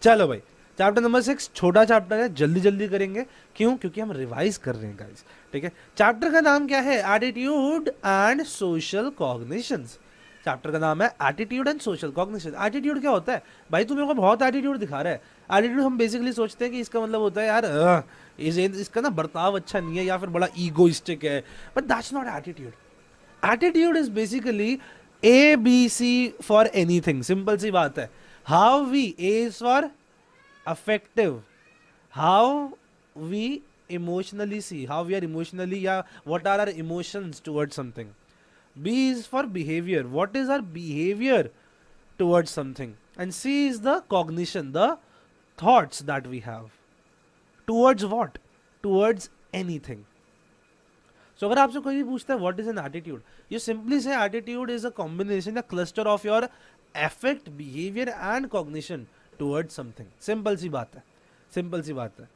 चलो भाई, chapter number 6 छोटा चैप्टर है, जल्दी जल्दी करेंगे। क्यों? क्योंकि हम रिवाइज कर रहे हैं गाइस। ठीक है, चैप्टर का नाम क्या है? Attitude and social cognitions. Chapter का नाम है attitude and social cognition. Attitude क्या होता है भाई? तू मेरे को बहुत एटीट्यूड दिखा रहा है। एटीट्यूड हम बेसिकली सोचते हैं कि इसका मतलब होता है यार इसका ना बर्ताव अच्छा नहीं है या फिर बड़ा ईगोइस्टिक है, but that's not attitude. Attitude is basically ABC for anything. Simple सी बात है। How we, A is for affective, how we emotionally see, how we are emotionally, yeah, what are our emotions towards something. B is for behavior, what is our behavior towards something. And C is the cognition, the thoughts that we have towards what, towards anything. So अगर आपसे कोई भी पूछता है what is an attitude, you simply say attitude is a combination, a cluster of your affect, behaviour and cognition towards something. Simple सी बात है, simple सी बात है।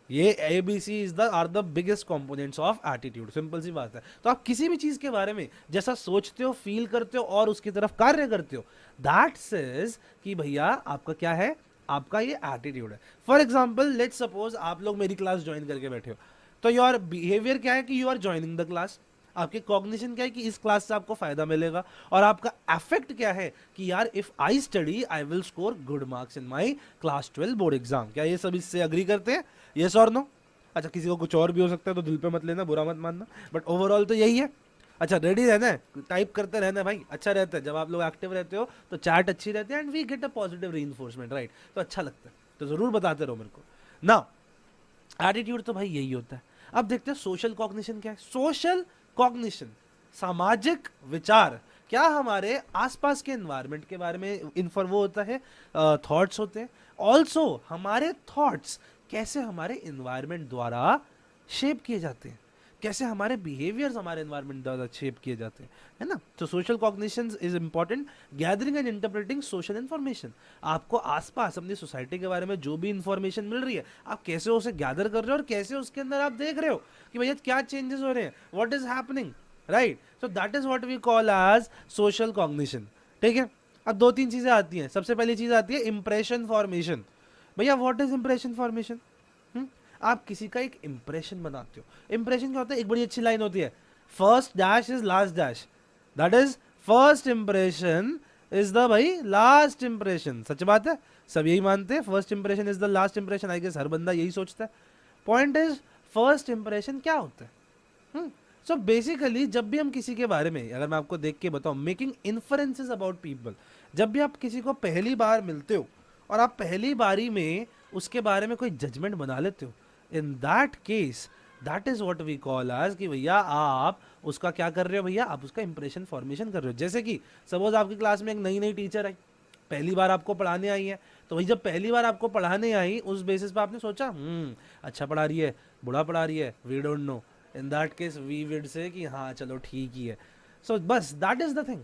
ये ABC is the are the biggest components of attitude. Simple सी बात है। तो आप किसी भी चीज के बारे में जैसा सोचते हो, फील करते हो और उसकी तरफ कार्य करते हो, दैट सेज कि भैया आपका क्या है, आपका ये एटीट्यूड है। फॉर एग्जाम्पल लेट्स सपोज आप लोग मेरी क्लास ज्वाइन करके बैठे हो, तो योर बिहेवियर क्या है कि you are joining the class. आपके कॉग्निशन क्या है कि इस क्लास से आपको फायदा मिलेगा। और आपका अफेक्ट क्या है कि यार if I study I will score good marks in my class 12 board exam. क्या ये सब इससे अग्री करते हैं? यस और नो? अच्छा, किसी को कुछ और भी हो सकता है तो दिल पे मत लेना, बुरा मत मानना, बट ओवरऑल तो यही है। अच्छा, रेडी रहना है, टाइप करते रहना है भाई, अच्छा रहता है। जब आप लोग एक्टिव रहते हो तो चैट अच्छी रहती है and we get a positive reinforcement, right? तो अच्छा लगता है, तो जरूर बताते रहो मेरे को ना। एटीट्यूड तो भाई यही होता है। अब देखते हैं सोशल कॉग्निशन क्या है। सोशल कॉग्निशन, सामाजिक विचार, क्या हमारे आसपास के एनवायरनमेंट के बारे में इन्फॉर्म वो होता है, थॉट्स होते हैं। ऑल्सो हमारे थॉट्स कैसे हमारे एनवायरनमेंट द्वारा शेप किए जाते हैं, कैसे हमारे बिहेवियर्स हमारे एनवायरनमेंट द्वारा शेप किए जाते हैं, है ना? तो social cognition is important, gathering and interpreting social information. आपको आसपास अपनी सोसाइटी के बारे में जो भी इंफॉर्मेशन मिल रही है, आप कैसे उसे गैदर कर रहे हो और कैसे उसके अंदर आप देख रहे हो कि भैया क्या चेंजेस हो रहे हैं, what is happening, right? So that is what we call as social cognition. ठीक है, अब दो तीन चीजें आती हैं। सबसे पहली चीज आती है इंप्रेशन फॉर्मेशन। भैया व्हाट इज इंप्रेशन फॉर्मेशन? आप किसी का एक इंप्रेशन बनाते हो। इंप्रेशन क्या होता है? एक बड़ी अच्छी लाइन होती है, first dash is last dash, that is first impression is the भाई लास्ट इंप्रेशन। सच बात है, सब यही मानते हैं, first impression is the last impression. I guess हर बंदा यही सोचता है। पॉइंट इज फर्स्ट इंप्रेशन क्या होता है? सो बेसिकली जब भी हम किसी के बारे में, अगर मैं आपको देख के बताऊं, मेकिंग इन्फरेंसेस अबाउट पीपल, जब भी आप किसी को पहली बार मिलते हो और आप पहली बारी में उसके बारे में कोई जजमेंट बना लेते हो, in that case that is what we call as कि भैया आप उसका क्या कर रहे हो, भैया आप उसका इंप्रेशन फॉर्मेशन कर रहे हो। जैसे कि सपोज आपकी क्लास में एक नई नई टीचर आई, पहली बार आपको पढ़ाने आई है, तो भाई जब पहली बार आपको पढ़ाने आई उस बेसिस पे आपने सोचा अच्छा पढ़ा रही है, बुरा पढ़ा रही है, we don't know. In that case we would say कि हाँ चलो ठीक ही है। सो बस that is the thing,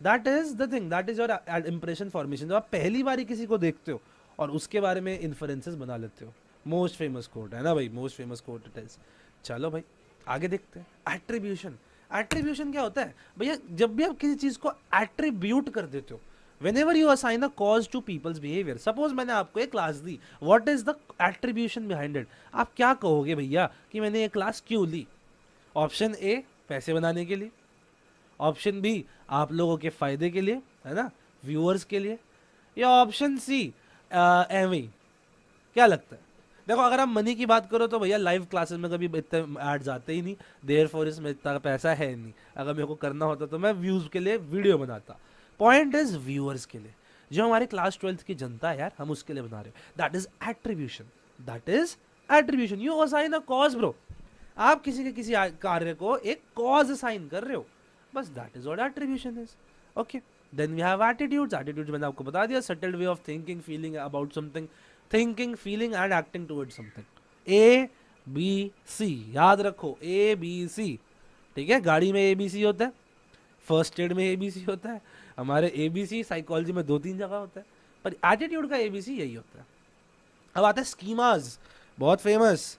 that is the thing, that is your impression formation. जब आप पहली बार किसी को देखते हो और उसके बारे में इन्फ्लुएंसेस बना लेते हो। मोस्ट फेमस कोट है ना भाई, most famous quote it is. चलो भाई आगे देखते हैं। एट्रीब्यूशन। एट्रीब्यूशन क्या होता है भैया? जब भी आप किसी चीज को एट्रीब्यूट कर देते हो, whenever you assign a cause to people's behavior, suppose मैंने आपको एक class the, what is the attribution behind it? आप क्या कहोगे भैया कि मैंने ये क्लास क्यों ली? ऑप्शन ए पैसे बनाने के लिए, ऑप्शन बी आप लोगों के फायदे के लिए, है ना, व्यूअर्स के लिए, या ऑप्शन सी एवं। क्या लगता है? देखो अगर आप मनी की बात करो तो भैया लाइव क्लासेस में कभी इतने एड्स आते ही नहीं, देयर फॉर इसमें इतना पैसा है नहीं। अगर मेरे को करना होता तो मैं व्यूज के लिए वीडियो बनाता। पॉइंट इज व्यूअर्स के लिए, जो हमारे क्लास 12th की जनता है यार, हम उसके लिए बना रहे हो। That is attribution, that is attribution. You assign a cause bro, आप किसी के किसी कार्य को एक कॉज असाइन कर रहे हो, बस that is what attribution is. Okay, then we have attitudes. Attitudes मैंने आपको बता दिया, settled way of thinking, feeling about something, thinking, feeling and acting towards something. A B C, याद रखो ए बी सी। ठीक है, गाड़ी में ए बी सी होता है, फर्स्ट एड में एबीसी होता है, हमारे एबीसी साइकोलॉजी में 2-3 जगह होता है, पर एटीट्यूड का एबीसी यही होता है। अब आता है स्कीमास, बहुत famous.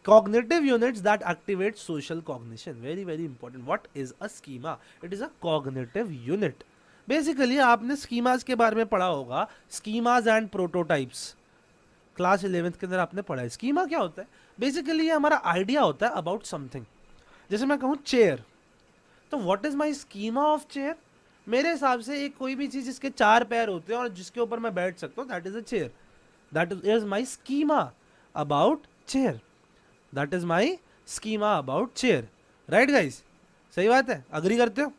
Cognitive units that activate social cognition, very very important. What is a schema? It is a cognitive unit basically आपने स्कीमाज के बारे में पढ़ा होगा, schemas and prototypes, class 11th के अंदर आपने पढ़ा है। स्कीमा क्या होता है? बेसिकली ये हमारा आइडिया होता है अबाउट समथिंग। जैसे मैं कहूँ चेयर, तो what is my schema of chair? मेरे हिसाब से एक कोई भी चीज जिसके 4 पैर होते हैं और जिसके ऊपर मैं बैठ सकता हूँ, that is a chair. That is my schema about chair. That is my schema about chair. Right guys, सही बात है, अग्री करते हो?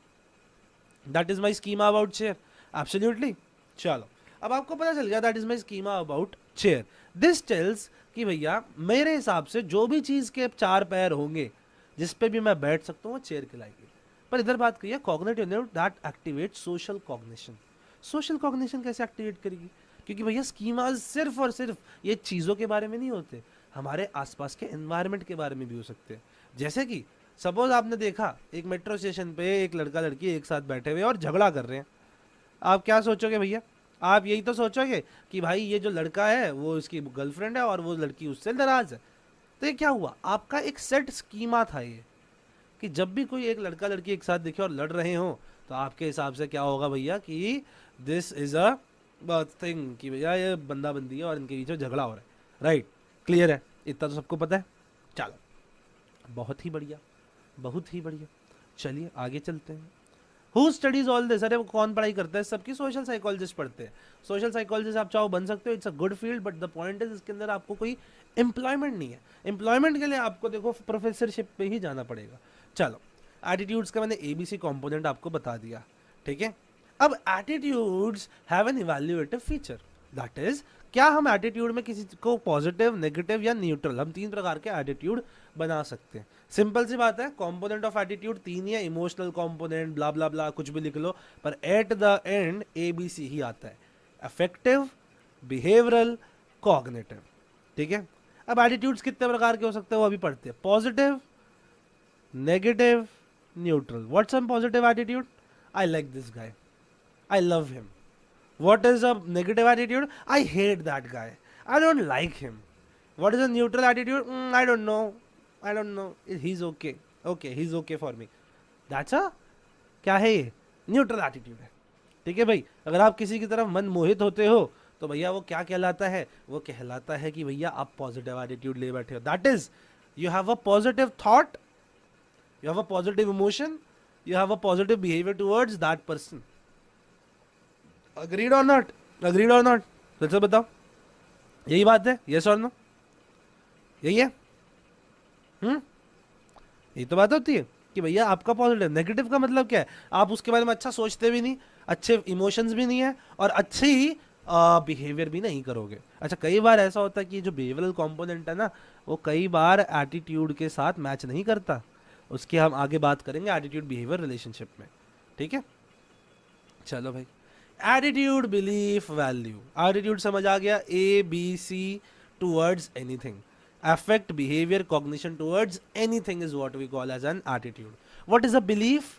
That is my schema about chair, absolutely. चलो, अब आपको पता चल गया that is my schema about chair. This tells कि भैया मेरे हिसाब से जो भी चीज के 4 पैर होंगे जिस पे भी मैं बैठ सकता हूँ वो चेयर कहलाएगी। पर इधर बात करिए cognitive neuro that activate social cognition. Social cognition कैसे एक्टिवेट करेगी? क्योंकि भैया स्कीमा सिर्फ और सिर्फ ये चीज़ों के बारे में नहीं होते, हमारे आसपास के एनवायरनमेंट के बारे में भी हो सकते हैं। जैसे कि सपोज आपने देखा एक मेट्रो स्टेशन पे एक लड़का लड़की एक साथ बैठे हुए और झगड़ा कर रहे हैं, आप क्या सोचोगे भैया? आप यही तो सोचोगे कि भाई ये जो लड़का है वो इसकी गर्लफ्रेंड है और वो लड़की उससे नाराज है। तो ये क्या हुआ? आपका एक सेट स्कीमा था ये, कि जब भी कोई एक लड़का लड़की एक साथ दिखे और लड़ रहे हो तो आपके हिसाब से क्या होगा भैया कि दिस इज अ थिंग, कि भैया ये बंदा बंदी है और इनके बीच में झगड़ा हो रहा है। राइट, क्लियर है, इतना तो सबको पता है। चलो, बहुत ही बढ़िया, बहुत ही बढ़िया। चलिए आगे चलते हैं। Who studies all this? अरे वो कौन पढ़ाई करता है? सबकी सोशल साइकोलॉजिस्ट पढ़ते हैं। सोशल साइकोलॉजिस्ट आप चाहो बन सकते हो, it's a good field, but the point is इसके अंदर आपको कोई एम्प्लॉयमेंट नहीं है। एम्प्लॉयमेंट के लिए आपको देखो प्रोफेसरशिप पे ही जाना पड़ेगा। चलो, एटीट्यूड्स का मैंने एबीसी कंपोनेंट आपको बता दिया, ठीक है। अब attitudes have an evaluative feature, that is क्या हम एटीट्यूड में किसी को पॉजिटिव, नेगेटिव या न्यूट्रल, हम 3 प्रकार के एटीट्यूड बना सकते हैं। सिंपल सी बात है, कंपोनेंट ऑफ एटीट्यूड 3 ही है, इमोशनल कंपोनेंट, ब्ला ब्ला ब्ला, कुछ भी लिख लो, पर एट द एंड एबीसी ही आता है, अफेक्टिव, बिहेवियरल, कॉग्निटिव, ठीक है। अब एटीट्यूड्स कितने प्रकार के हो सकते हैं वो अभी पढ़ते हैं। Positive, negative, neutral. What's some positive attitude? I like this guy, I love him. What is a negative attitude? I hate that guy, I don't like him. What is a neutral attitude? I don't know, I don't know, he's okay, okay, he's okay for me. That's a क्या है ये? Neutral attitude है, ठीक है भाई। अगर आप किसी की तरफ मन मोहित होते हो तो भैया वो क्या कहलाता है? वो कहलाता है कि भैया आप पॉजिटिव एटीट्यूड ले बैठे हो। That is you have a positive thought, you have a positive emotion, you have a positive behaviour towards that person. Agreed और नॉट? अग्रीड और नॉट? फिर से बताओ, यही बात है, यस और नो? यही है? यही तो बात होती है कि भैया आपका पॉजिटिव। नेगेटिव का मतलब क्या है? आप उसके बारे में अच्छा सोचते भी नहीं, अच्छे इमोशंस भी नहीं है और अच्छी बिहेवियर भी नहीं करोगे। अच्छा, कई बार ऐसा होता है कि जो बिहेवियरल कंपोनेंट है ना, वो कई बार एटीट्यूड के साथ मैच नहीं करता। उसकी हम आगे बात करेंगे एटीट्यूड बिहेवियर रिलेशनशिप में, ठीक है। चलो भाई, एटीट्यूड, बिलीफ, वैल्यू। एटीट्यूड समझ आ गया, A B C towards anything. Affect, behaviour, cognition towards anything is what we call as an attitude. What is a belief?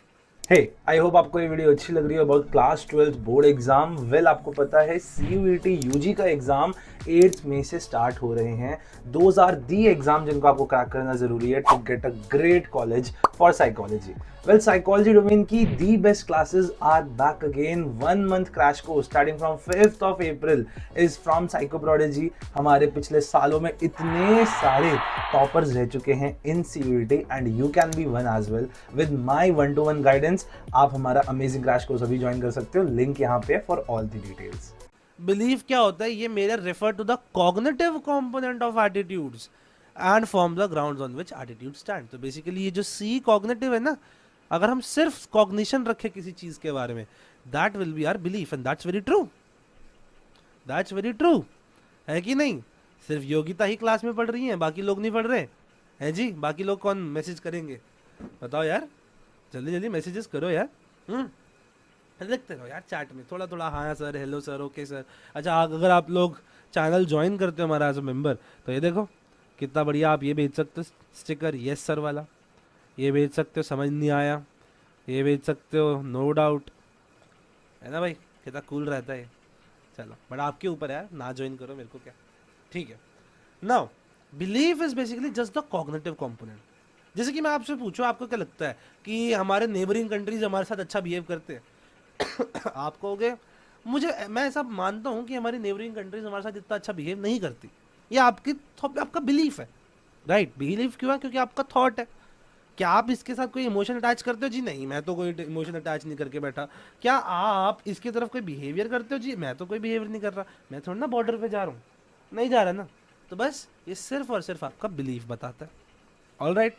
Hey, I hope आपको ये वीडियो अच्छी लग रही है about class 12 board exam. Well, आपको पता है सीयूईटी यूजी का एग्जाम 8 मई से स्टार्ट हो रहे हैं। दोज आर दी एग्जाम जिनको आपको क्रैक करना जरूरी है to get a great college for psychology. Well, psychology domain की the best classes are back again. 1 month crash course starting from 5th of April is from Psychoprodigy. हमारे पिछले सालों में इतने सारे टॉपर्स रह चुके हैं in CUET and you can be one as well with my 1-to-1 guidance. आप हमारा अमेजिंग क्रैश कोर्स अभी ज्वाइन कर सकते हो, लिंक यहाँ पे for all the details. Belief क्या होता है? ये मेरा refer to the cognitive component of attitudes and form the grounds on which attitude stand. तो बेसिकली ये जो सी कॉग्निटिव है ना, अगर हम सिर्फ कॉग्निशन रखें किसी चीज के बारे में, that will be our belief and that's very true. That's very true, है कि नहीं? सिर्फ योगिता ही क्लास में पढ़ रही हैं, बाकी लोग नहीं पढ़ रहे हैं जी। बाकी लोग कौन मैसेज करेंगे? बताओ यार, जल्दी जल्दी मैसेजेस करो यार। लिखते रहो यार चैट में थोड़ा थोड़ा, हाँ sir, hello sir, okay sir. अच्छा, अगर आप लोग चैनल ज्वाइन करते हो हमारा एज अ मेंबर, तो ये देखो कितना बढ़िया, आप ये भेज सकते हो स्टिकर, यस सर वाला, ये भेज सकते हो समझ नहीं आया, ये भेज सकते हो नो डाउट, है ना भाई? कितना कूल रहता है। चलो, बट आपके ऊपर है, ना ज्वाइन करो, मेरे को क्या, ठीक है। Now belief is basically just the cognitive component. जैसे कि मैं आपसे पूछूं, आपको क्या लगता है कि हमारे नेबरिंग कंट्रीज हमारे साथ अच्छा बिहेव करते हैं? आप कहोगे मुझे, मैं ऐसा मानता हूँ कि हमारी नेबरिंग कंट्रीज हमारे साथ इतना अच्छा बिहेव नहीं करती, ये आपका बिलीफ है, राइट? बिलीफ क्यों है? क्योंकि आपका थॉट है। क्या आप इसके साथ कोई इमोशन अटैच करते हो? जी नहीं, मैं तो कोई इमोशन अटैच नहीं करके बैठा। क्या आप इसकी तरफ कोई बिहेवियर करते हो? जी मैं तो कोई बिहेवियर नहीं कर रहा, मैं थोड़ा ना बॉर्डर पे जा रहा हूँ, नहीं जा रहा ना। तो बस ये सिर्फ और सिर्फ आपका बिलीफ बताता है। ऑल राइट,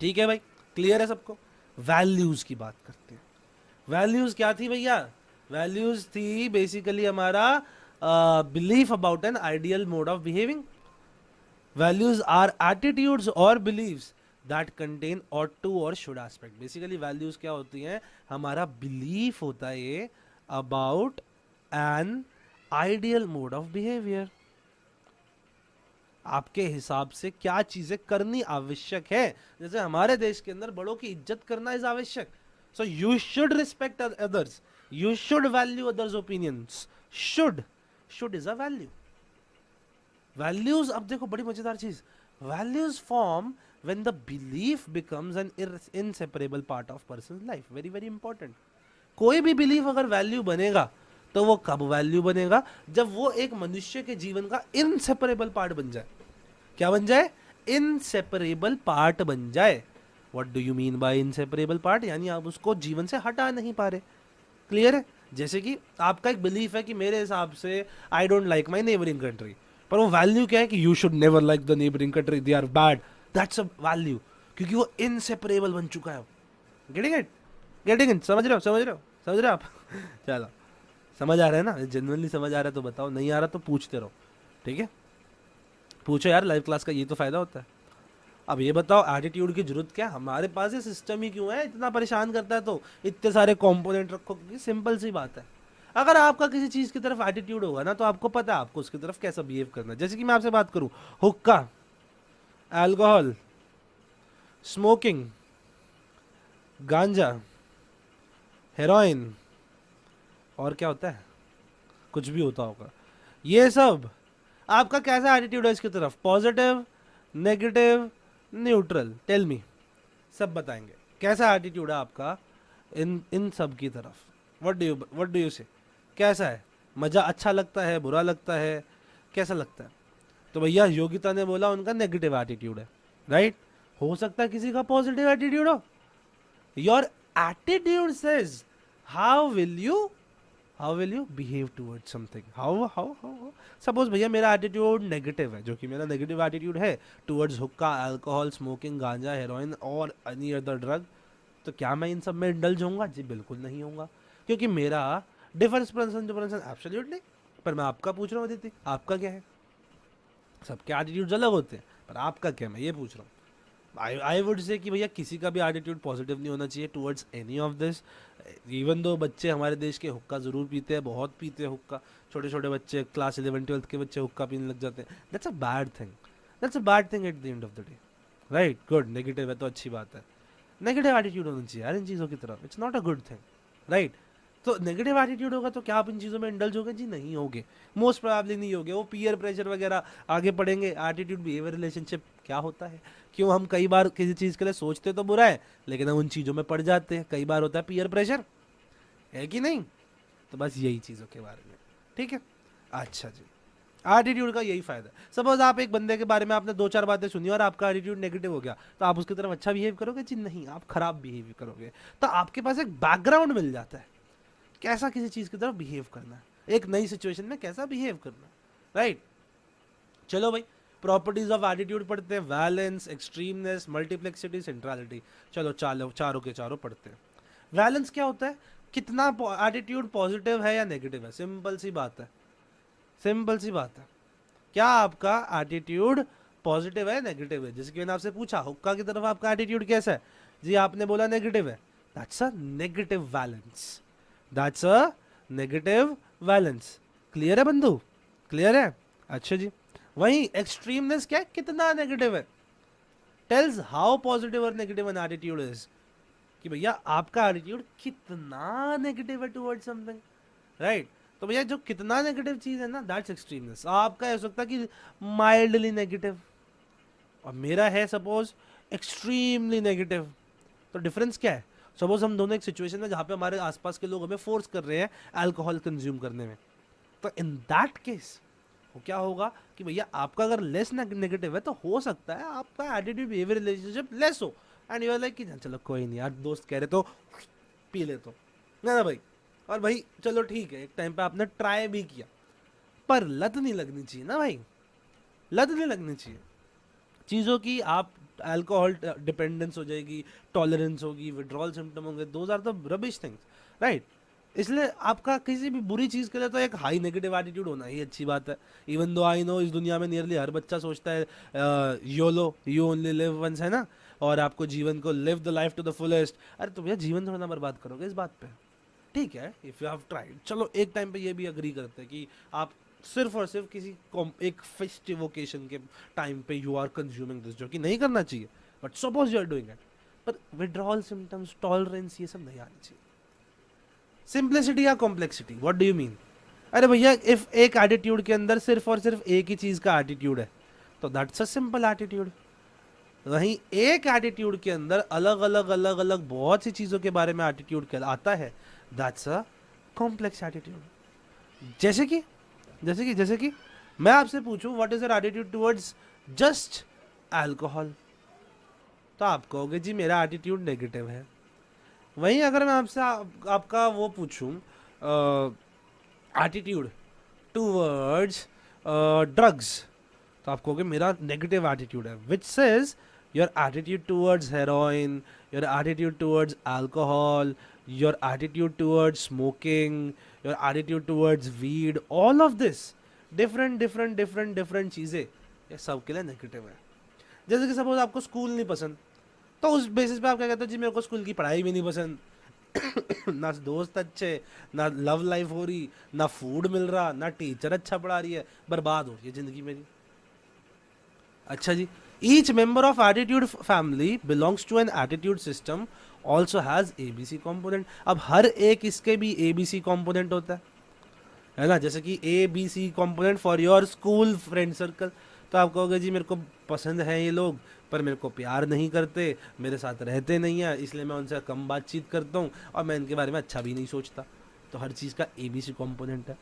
ठीक है भाई, क्लियर है सबको? वैल्यूज की बात करते हैं। वैल्यूज क्या थी भैया? वैल्यूज थी बेसिकली हमारा belief about an ideal mode of behaving. Values are attitudes और believes that contain ought to or should aspect. Basically values क्या होती हैं? हमारा बिलीफ होता है ये about an ideal mode of behaviour. आपके हिसाब से क्या चीजें करनी आवश्यक है। जैसे हमारे देश के अंदर बड़ों की इज्जत करना इज आवश्यक, so you should respect others, you should value others opinions. Should is a value. Values, अब देखो बड़ी मजेदार चीज, values form when the belief becomes N inseparable part of person life. Very very important. कोई भी belief अगर value बनेगा तो वो कब वैल्यू बनेगा? जब वो एक मनुष्य के जीवन का इनसेपरेबल पार्ट बन जाए। क्या बन जाए? इनसेपरेबल पार्ट बन जाए। What do you mean by inseparable part? यानी आप उसको जीवन से हटा नहीं पा रहे। क्लियर है? जैसे कि आपका एक बिलीफ है कि मेरे हिसाब से I don't like my neighbouring country, पर वो वैल्यू क्या है कि you should never like the neighbouring country, they are bad. That's a value, क्योंकि वो इनसेपरेबल बन चुका है। Getting it? Getting it? समझ रहे हो? समझ रहे हो? समझ रहे हो आप? चलो, समझ आ रहा है ना? जेन्युइनली समझ आ रहा है तो बताओ, नहीं आ रहा तो पूछते रहो, ठीक है? पूछो यार, लाइव क्लास का ये तो फायदा होता है। अब ये बताओ, एटीट्यूड की जरूरत क्या? हमारे पास ये सिस्टम ही क्यों है, इतना परेशान करता है तो इतने सारे कंपोनेंट रखो? क्योंकि सिंपल सी बात है, अगर आपका किसी चीज की तरफ एटीट्यूड होगा ना तो आपको पता है आपको उसकी तरफ कैसा बिहेव करना है। जैसे कि मैं आपसे बात करूं, हुक्का, अल्कोहल, स्मोकिंग, गांजा, हेरोइन, और क्या होता है, कुछ भी होता होगा, ये सब आपका कैसा एटीट्यूड है इसकी तरफ? Positive, negative, neutral? Tell me, सब बताएंगे कैसा एटीट्यूड है आपका इन इन सब की तरफ। व्हाट डू यू से? कैसा है? मजा अच्छा लगता है, बुरा लगता है, कैसा लगता है? तो भैया योगिता ने बोला उनका नेगेटिव एटीट्यूड है, राइट? हो सकता है किसी का पॉजिटिव एटीट्यूड हो। Your attitude says how will you behave towards something. How suppose भैया मेरा एटीट्यूड नेगेटिव है, जो कि मेरा नेगेटिव एटीट्यूड है टूवर्ड्स हुक्का, अल्कोहल, स्मोकिंग, गांजा, हेरोइन और एनी अदर ड्रग, तो क्या मैं इन सब में इंडल्ज होऊंगा? जी बिल्कुल नहीं होऊंगा, क्योंकि मेरा difference person to person absolutely. पर मैं आपका पूछ रहा हूँ अदिति, आपका क्या है? सबके एटीट्यूड्स अलग होते हैं, पर आपका क्या, मैं ये पूछ रहा हूँ। आई वुड से कि भैया किसी का भी एटीट्यूड पॉजिटिव नहीं होना चाहिए towards any of this. Even though बच्चे हमारे देश के हुक्का ज़रूर पीते हैं, बहुत पीते हैं हुक्का, छोटे छोटे बच्चे, क्लास 11-12 के बच्चे हुक्का पीने लग जाते हैं। That's a bad thing, that's a bad thing at the end of the day, right? Good, negative है तो अच्छी बात है, नेगेटिव एटीट्यूड होना चाहिए यार इन चीज़ों की तरफ। It's not a good thing, right? तो नेगेटिव एटीट्यूड होगा तो क्या आप इन चीज़ों में इंडल्ज होगे? जी नहीं होगे, मोस्ट प्रोबेबली नहीं होगे। वो पीयर प्रेशर वगैरह आगे पढ़ेंगे, एटीट्यूड बिहेवियर रिलेशनशिप क्या होता है, क्यों हम कई बार किसी चीज़ के लिए सोचते तो बुरा है लेकिन हम उन चीज़ों में पड़ जाते हैं। कई बार होता है पीयर प्रेशर, है कि नहीं? तो बस यही चीज़ों के बारे में, ठीक है? अच्छा जी, एटीट्यूड का यही फायदा है। सपोज आप एक बंदे के बारे में आपने 2-4 बातें सुनी और आपका एटीट्यूड नेगेटिव हो गया, तो आप उसकी तरफ अच्छा बिहेव करोगे? जी नहीं, आप खराब बिहेव करोगे। तो आपके पास एक बैकग्राउंड मिल जाता है कैसा किसी चीज़ की तरफ बिहेव करना है, एक नई सिचुएशन में कैसा बिहेव करना है, राइट? चलो भाई, प्रॉपर्टीज ऑफ एटीट्यूड पढ़ते हैं। Valence, extremeness, multiplexity, centrality. चलो चारों के चारों पढ़ते हैं। वैलेंस क्या होता है? कितना एटीट्यूड पॉजिटिव है या नेगेटिव है। सिंपल सी बात है, सिंपल सी बात है। क्या आपका एटीट्यूड पॉजिटिव है, नेगेटिव है? जैसे कि मैंने आपसे पूछा हुक्का की तरफ आपका एटीट्यूड कैसा है, जी आपने बोला नेगेटिव है। That's a negative valence, that's a negative valence. Clear है बंधु? क्लियर है? अच्छा जी। वहीं एक्सट्रीमनेस क्या है? कितना नेगेटिव है। टेल्स हाउ पॉजिटिव और नेगेटिव एन एटीट्यूड इज, कि भैया आपका एटीट्यूड कितना नेगेटिव है टुवर्ड्स समथिंग, राइट? तो भैया जो कितना नेगेटिव चीज है ना, दैट्स एक्सट्रीमनेस। आपका हो सकता है कि माइल्डली नेगेटिव और मेरा है सपोज एक्सट्रीमली नेगेटिव। तो डिफरेंस क्या है? सपोज हम दोनों एक सिचुएशन में जहाँ पे हमारे आसपास के लोग हमें फोर्स कर रहे हैं अल्कोहल कंज्यूम करने में, तो इन दैट केस वो क्या होगा कि भैया आपका अगर लेस नेगेटिव है तो हो सकता है आपका एटीट्यूड बिहेवियर रिलेशनशिप लेस हो, एंड यू आर लाइक कि चलो कोई नहीं यार, दोस्त कह रहे तो पी ले तो ना भाई, और भाई चलो ठीक है, एक टाइम पे आपने ट्राई भी किया, पर लत नहीं लगनी चाहिए ना भाई, लत नहीं लगनी चाहिए चीज़ों की। आप अल्कोहल डिपेंडेंस हो जाएगी, टॉलरेंस होगी, विड्रॉल सिम्टम होंगे, those are the rubbish things, right. इसलिए आपका किसी भी बुरी चीज़ के लिए तो एक हाई नेगेटिव एटीट्यूड होना ही अच्छी बात है। इवन दो आई नो इस दुनिया में नियरली हर बच्चा सोचता है YOLO you only live once, है ना, और आपको जीवन को live the life to the fullest. अरे तो भैया जीवन थोड़ा ना बर्बाद करोगे इस बात पे, ठीक है, इफ़ यू हैव ट्राइड। चलो एक टाइम पे ये भी अग्री करते हैं कि आप सिर्फ और सिर्फ किसी एक फेस्टिव ओकेशन के टाइम पे यू आर कंज्यूमिंग दिस, जो कि नहीं करना चाहिए, but suppose you are doing it, पर विड्रॉल सिम्टम्स, टॉलरेंस, ये सब नहीं आनी चाहिए। सिंप्लिसिटी या complexity, what do you mean? अरे भैया इफ एक एटीट्यूड के अंदर सिर्फ और सिर्फ एक ही चीज का एटीट्यूड है तो दैट्स अ सिंपल एटीट्यूड। वहीं एक एटीट्यूड के अंदर अलग अलग अलग अलग बहुत सी चीजों के बारे में एटीट्यूड आता है, दैट्स अ कॉम्प्लेक्स एटीट्यूड। जैसे कि मैं आपसे पूछूं what is your attitude towards just alcohol, तो आप कहोगे जी मेरा एटीट्यूड नेगेटिव है। वहीं अगर मैं आपसे आपका वो पूछूं एटीट्यूड टुवर्ड्स ड्रग्स, तो आप कहोगे मेरा नेगेटिव एटीट्यूड है, which says your attitude towards heroin, your attitude towards alcohol, your attitude towards smoking, your attitude towards weed, all of this different चीज़ें ये सब के लिए नेगेटिव है। जैसे कि सपोज आपको स्कूल नहीं पसंद, तो उस बेसिस पे आप क्या कहते हो जी मेरे को स्कूल की पढ़ाई भी नहीं पसंद ना दोस्त अच्छे, ना लव लाइफ हो रही, ना फूड मिल रहा, ना टीचर अच्छा पढ़ा रही है, बर्बाद हो रही है जिंदगी मेरी। अच्छा जी, each member of attitude family belongs to an attitude system also has ABC component. अब हर एक इसके भी एबीसी कॉम्पोनेंट होता है ना, जैसे कि ABC component for your school friend circle. तो आप कहोगे जी मेरे को पसंद है ये लोग, पर मेरे को प्यार नहीं करते, मेरे साथ रहते नहीं है, इसलिए मैं उनसे कम बातचीत करता हूँ और मैं इनके बारे में अच्छा भी नहीं सोचता। तो हर चीज़ का एबीसी कंपोनेंट है।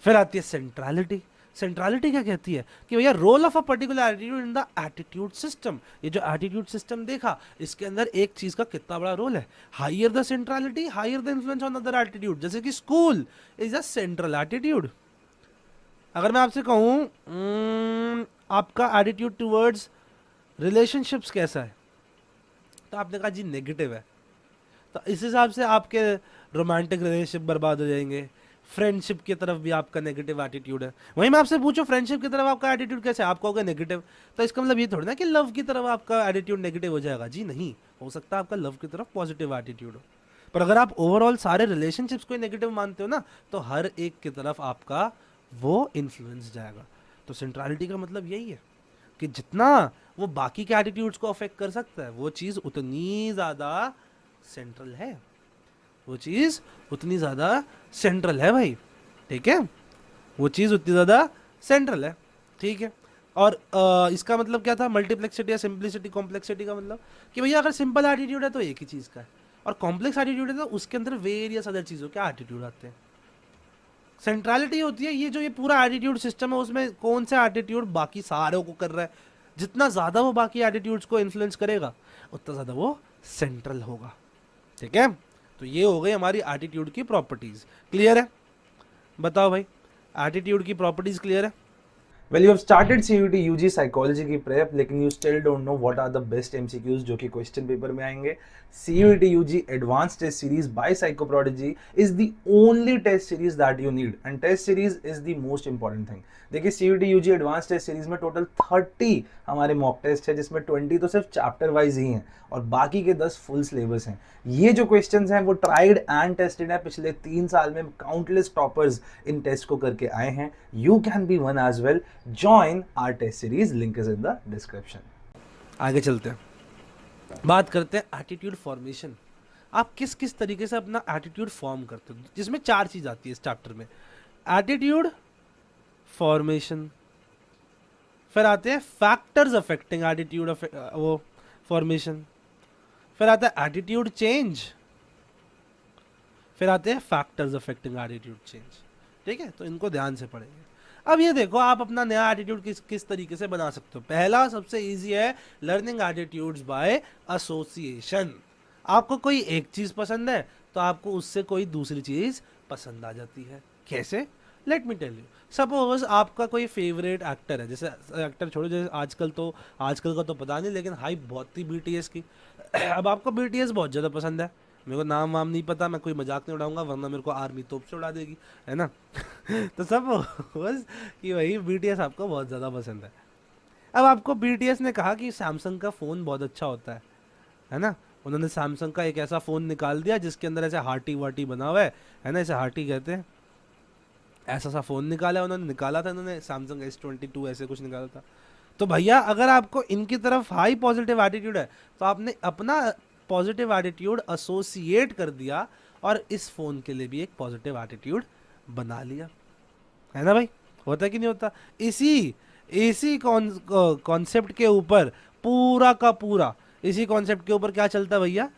फिर आती है सेंट्रलिटी। सेंट्रलिटी क्या कहती है कि भैया role of a particular attitude in the attitude system. ये जो एटीट्यूड सिस्टम देखा, इसके अंदर एक चीज़ का कितना बड़ा रोल है। Higher the centrality, higher the influence on other attitude. जैसे कि school is a central attitude. अगर मैं आपसे कहूँ आपका एटीट्यूड टुवर्ड्स रिलेशनशिप्स कैसा है, तो आपने कहा जी नेगेटिव है, तो इस हिसाब से आपके रोमांटिक रिलेशनशिप बर्बाद हो जाएंगे। फ्रेंडशिप की तरफ भी आपका नेगेटिव एटीट्यूड है। वहीं मैं आपसे पूछूं फ्रेंडशिप की तरफ आपका एटीट्यूड कैसा है, आप कहोगे नेगेटिव, तो इसका मतलब ये थोड़ी ना कि लव की तरफ आपका एटीट्यूड नेगेटिव हो जाएगा। जी नहीं, हो सकता है आपका लव की तरफ पॉजिटिव एटीट्यूड हो, पर अगर आप ओवरऑल सारे रिलेशनशिप्स को नेगेटिव मानते हो ना, तो हर एक की तरफ आपका वो इन्फ्लुएंस जाएगा। तो सेंट्रलिटी का मतलब यही है कि जितना वो बाकी के एटीट्यूड्स को अफेक्ट कर सकता है, वो चीज़ उतनी ज़्यादा सेंट्रल है, वो चीज़ उतनी ज़्यादा सेंट्रल है भाई, ठीक है, वो चीज़ उतनी ज़्यादा सेंट्रल है, ठीक है। और इसका मतलब क्या था, मल्टीप्लेक्सिटी या सिंप्लिसिटी कॉम्प्लेक्सिटी का मतलब कि भैया अगर सिंपल एटीट्यूड है तो एक ही चीज़ का है, और कॉम्प्लेक्स एटीट्यूड है तो उसके अंदर वेरियस अदर चीज़ों के एटीट्यूड आते हैं। सेंट्रलिटी होती है ये जो ये पूरा एटीट्यूड सिस्टम है, उसमें कौन सा एटीट्यूड बाकी सारों को कर रहा है। जितना ज़्यादा वो बाकी एटीट्यूड्स को इन्फ्लुएंस करेगा उतना ज़्यादा वो सेंट्रल होगा, ठीक है। तो ये हो गई हमारी एटीट्यूड की प्रॉपर्टीज। क्लियर है? बताओ भाई, एटीट्यूड की प्रॉपर्टीज क्लियर है? Well, you have started CUET UG psychology की प्रेप, लेकिन you still don't know what are the best MCQs जो कि क्वेश्चन पेपर में आएंगे। CUET UG Advanced Test Series by Psycho Prodigy is the only test series that you need, and test series is the most important thing। देखिए CUET UG advance test series में total 30 हमारे mock test है, जिसमें 20 तो सिर्फ chapter wise ही हैं और बाकी के 10 फुल सिलेबस हैं। ये जो क्वेश्चंस हैं वो ट्राइड एंड टेस्टेड है, पिछले 3 साल में काउंटलेस टॉपर्स इन टेस्ट को करके आए हैं। You can be one as well. Join our test series, link is in the description. आगे चलते हैं, बात करते हैं एटीट्यूड फॉर्मेशन। आप किस किस तरीके से अपना एटीट्यूड फॉर्म करते हो, जिसमें 4 चीज़ आती है इस चैप्टर में। एटीट्यूड फॉर्मेशन, फिर आते हैं फैक्टर्स अफेक्टिंग एटीट्यूड वो फॉर्मेशन, फिर आता है एटीट्यूड चेंज, फिर आते हैं फैक्टर्स अफेक्टिंग एटीट्यूड चेंज। ठीक है, तो इनको ध्यान से पढ़ेंगे। अब ये देखो आप अपना नया एटीट्यूड किस किस तरीके से बना सकते हो। पहला सबसे इजी है लर्निंग एटीट्यूड्स बाय एसोसिएशन। आपको कोई एक चीज पसंद है तो आपको उससे कोई दूसरी चीज पसंद आ जाती है। कैसे? Let me tell you. Suppose आपका कोई फेवरेट एक्टर है, जैसे एक्टर छोड़ो, जैसे आजकल का तो पता नहीं, लेकिन हाइप बहुत थी बीटीएस की। अब आपको बीटीएस बहुत ज़्यादा पसंद है, मेरे को नाम वाम नहीं पता, मैं कोई मजाक नहीं उड़ाऊंगा वरना मेरे को आर्मी तोप से उड़ा देगी, है ना। तो सपोज कि वही बीटीएस आपको बहुत ज़्यादा पसंद है। अब आपको बीटीएस ने कहा कि सैमसंग का फ़ोन बहुत अच्छा होता है ना। उन्होंने सैमसंग का एक ऐसा फ़ोन निकाल दिया जिसके अंदर ऐसे हार्टी वार्टी बना हुआ है ना, ऐसे हार्टी कहते हैं, ऐसा सा फ़ोन निकाला उन्होंने, निकाला था इन्होंने सैमसंग S22 ऐसे कुछ निकाला था। तो भैया अगर आपको इनकी तरफ हाई पॉजिटिव एटीट्यूड है तो आपने अपना पॉजिटिव एटीट्यूड एसोसिएट कर दिया और इस फ़ोन के लिए भी एक पॉजिटिव एटीट्यूड बना लिया, है ना भाई। होता है कि नहीं होता? इसी इसी कॉन्सेप्ट के ऊपर पूरा का पूरा, इसी कॉन्सेप्ट के ऊपर क्या चलता है भैया,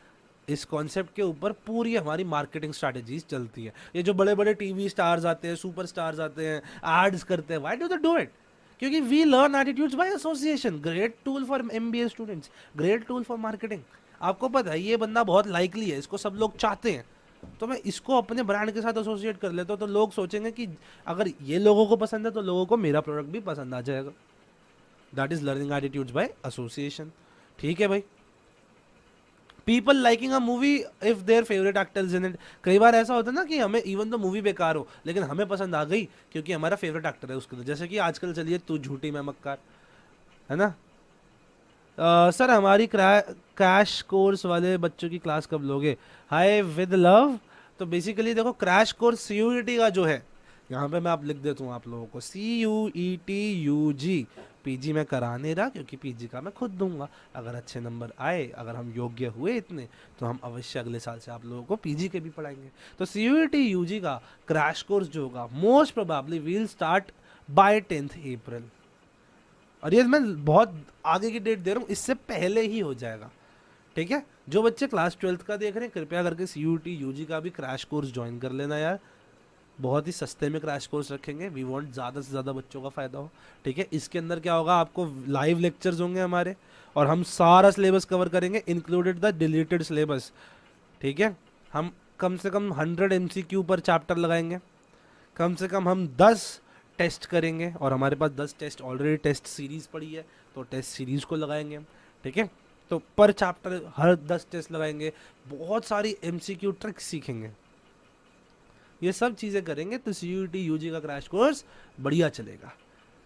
इस कॉन्सेप्ट के ऊपर पूरी हमारी मार्केटिंग स्ट्रैटेजीज चलती है। ये जो बड़े बड़े टीवी स्टार्स आते हैं, सुपर स्टार्स आते हैं, एड्स करते हैं, why do they do it? क्योंकि we learn attitudes by association. Great tool for MBA students, great tool for marketing. आपको पता है ये बंदा बहुत लाइकली है, इसको सब लोग चाहते हैं, तो मैं इसको अपने ब्रांड के साथ एसोसिएट कर लेता हूँ, तो लोग सोचेंगे कि अगर ये लोगों को पसंद है तो लोगों को मेरा प्रोडक्ट भी पसंद आ जाएगा। That is learning attitudes by association. ठीक है भाई। People liking a movie if their favourite actors in it. कई बार ऐसा होता है ना कि हमें इवन तो मूवी बेकार हो लेकिन हमें पसंद आ गई क्योंकि हमारा फेवरेट एक्टर है उसके अंदर, जैसे कि आजकल चलिए तू झूठी मैं मक्कार, है ना। सर हमारी क्रैश कोर्स वाले बच्चों की क्लास कब लोगे? हाय विद लव। तो बेसिकली देखो क्रैश कोर्स सीयूईटी का जो है, यहाँ पे मैं आप लिख देता हूँ आप लोगों को, CUETUG। पीजी मैं करा नहीं रहा क्योंकि पीजी का मैं खुद दूंगा। अगर अच्छे नंबर आए, अगर हम योग्य हुए इतने, तो हम अवश्य अगले साल से आप लोगों को पीजी के भी पढ़ाएंगे। तो CUET-UG का क्रैश कोर्स जो होगा most probably will start by 10th अप्रैल। और ये मैं बहुत आगे की डेट दे रहा हूँ, इससे पहले ही हो जाएगा। ठीक है, जो बच्चे क्लास 12th का देख रहे हैं कृपया करके CUET-UG का भी क्रैश कोर्स ज्वाइन कर लेना यार। बहुत ही सस्ते में क्रैश कोर्स रखेंगे, वी वांट ज़्यादा से ज़्यादा बच्चों का फ़ायदा हो। ठीक है, इसके अंदर क्या होगा, आपको लाइव लेक्चर्स होंगे हमारे और हम सारा सिलेबस कवर करेंगे इंक्लूडेड द डिलीटेड सिलेबस। ठीक है, हम कम से कम 100 MCQ पर चैप्टर लगाएंगे, कम से कम हम 10 टेस्ट करेंगे और हमारे पास 10 टेस्ट ऑलरेडी टेस्ट सीरीज़ पड़ी है तो टेस्ट सीरीज़ को लगाएंगे हम। ठीक है, तो पर चैप्टर हर 10 टेस्ट लगाएंगे, बहुत सारी MCQ ट्रिक्स सीखेंगे, ये सब चीज़ें करेंगे तो CUET-UG का क्रैश कोर्स बढ़िया चलेगा।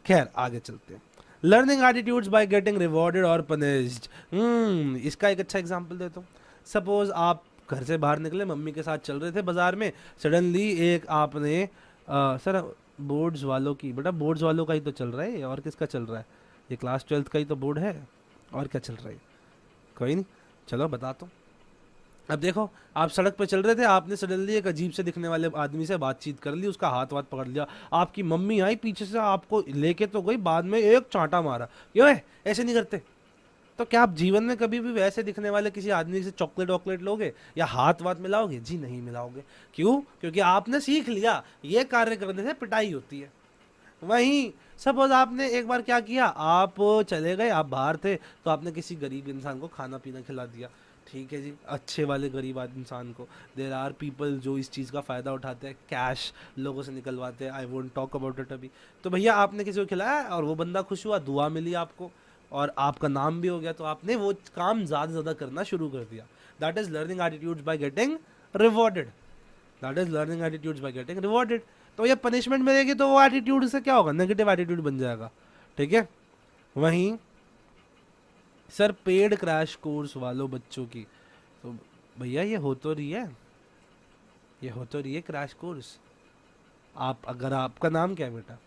खैर आगे चलते हैं। Learning attitudes by getting rewarded और पनिश्ड। इसका एक अच्छा एग्जांपल देता हूँ। सपोज आप घर से बाहर निकले, मम्मी के साथ चल रहे थे बाजार में, सडनली एक आपने सर बोर्ड्स वालों की, बेटा बोर्ड्स वालों का ही तो चल रहा है, और किसका चल रहा है? ये क्लास 12th का ही तो बोर्ड है, और क्या चल रहा है? कोई नहीं, चलो बताता हूँ। अब देखो आप सड़क पे चल रहे थे, आपने सडनली एक अजीब से दिखने वाले आदमी से बातचीत कर ली, उसका हाथ वाथ पकड़ लिया, आपकी मम्मी आई पीछे से आपको लेके तो गई, बाद में एक चांटा मारा। क्यों है ऐसे नहीं करते? तो क्या आप जीवन में कभी भी वैसे दिखने वाले किसी आदमी से चॉकलेट वॉकलेट लोगे या हाथ वाथ मिलाओगे? जी नहीं मिलाओगे। क्यों? क्योंकि आपने सीख लिया ये कार्य करने से पिटाई होती है। वहीं सपोज आपने एक बार क्या किया, आप चले गए, आप बाहर थे तो आपने किसी गरीब इंसान को खाना पीना खिला दिया। ठीक है जी, अच्छे वाले गरीब इंसान को। देर आर पीपल जो इस चीज़ का फ़ायदा उठाते हैं, कैश लोगों से निकलवाते हैं, I won't talk about it अभी। तो भैया आपने किसी को खिलाया और वो बंदा खुश हुआ, दुआ मिली आपको और आपका नाम भी हो गया, तो आपने वो काम ज़्यादा से ज़्यादा करना शुरू कर दिया। That is learning attitudes by getting rewarded. That is learning attitudes by getting rewarded. तो ये पनिशमेंट मिलेगी तो वो एटीट्यूड से क्या होगा, नेगेटिव एटीट्यूड बन जाएगा। ठीक है, वहीं सर पेड क्रैश कोर्स वालों बच्चों की, तो भैया ये हो तो रही है, ये हो तो रही है क्रैश कोर्स। आप, अगर आपका नाम क्या है बेटा,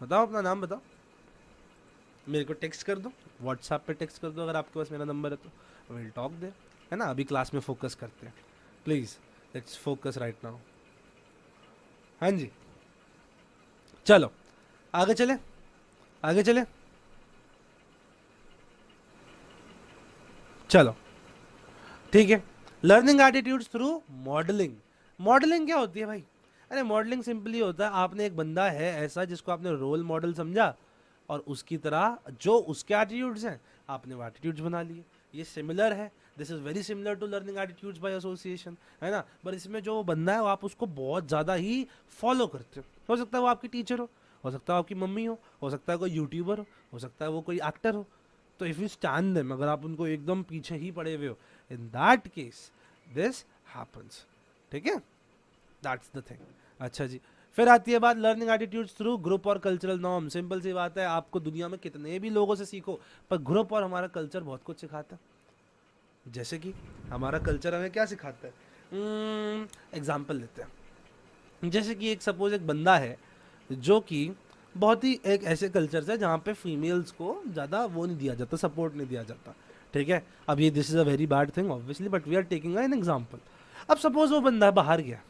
बताओ अपना नाम बताओ, मेरे को टेक्स्ट कर दो, व्हाट्सएप पे टेक्स्ट कर दो अगर आपके पास मेरा नंबर है तो विल टॉक दे, है ना। अभी क्लास में फोकस करते हैं, please let's focus right now. हाँ जी, चलो आगे चले, आगे चले, चलो। ठीक है। Learning attitudes through modelling. Modelling क्या होती है भाई? अरे मॉडलिंग सिंपली होता है, आपने एक बंदा है ऐसा जिसको आपने रोल मॉडल समझा और उसकी तरह जो उसके एटीट्यूड्स हैं आपने वो एटीट्यूड्स बना लिए। ये सिमिलर है, this is very similar to learning attitudes by association, है ना। पर इसमें जो बंदा है वो आप उसको बहुत ज़्यादा ही फॉलो करते हो सकता है वो आपकी टीचर हो सकता है आपकी मम्मी हो सकता है कोई यूट्यूबर हो सकता है वो कोई एक्टर हो। तो इफ़ यू स्टैंड देम, अगर आप उनको एकदम पीछे ही पड़े हुए हो, in that case this happens. ठीक है, दैट्स द थिंग। अच्छा जी, फिर आती है बात लर्निंग एटीट्यूड्स थ्रू ग्रुप और कल्चरल नॉर्म। सिंपल सी बात है, आपको दुनिया में कितने भी लोगों से सीखो पर ग्रुप और हमारा कल्चर बहुत कुछ सिखाता है। जैसे कि हमारा कल्चर हमें क्या सिखाता है, एग्जाम्पल लेते हैं। जैसे कि एक सपोज एक बंदा है जो कि बहुत ही एक ऐसे कल्चर से जहाँ पे फीमेल्स को ज़्यादा वो नहीं दिया जाता, सपोर्ट नहीं दिया जाता। ठीक है, अब ये this is a very bad thing obviously, but we are taking an example. अब सपोज वो बंदा बाहर गया,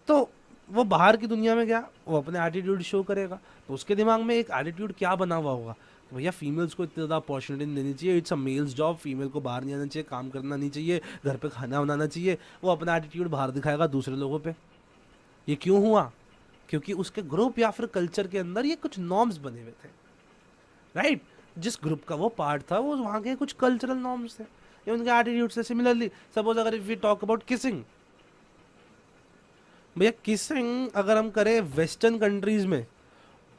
तो वो बाहर की दुनिया में गया, वो अपने एटीट्यूड शो करेगा, तो उसके दिमाग में एक एटीट्यूड क्या बना हुआ होगा कि भैया फीमेल्स को इतनी ज़्यादा अपॉर्चुनिटी नहीं देनी चाहिए, it's a male's job, female को बाहर नहीं आना चाहिए, काम करना नहीं चाहिए, घर पे खाना बनाना चाहिए। वो अपना एटीट्यूड बाहर दिखाएगा दूसरे लोगों पे। ये क्यों हुआ? क्योंकि उसके ग्रुप या फिर कल्चर के अंदर ये कुछ नॉर्म्स बने हुए थे, राइट। जिस ग्रुप का वो पार्ट था वो वहाँ के कुछ कल्चरल नॉर्म्स थे, ये उनके एटीट्यूड से। सिमिलरली सपोज अगर if we talk about kissing, भैया किसिंग अगर हम करें वेस्टर्न कंट्रीज में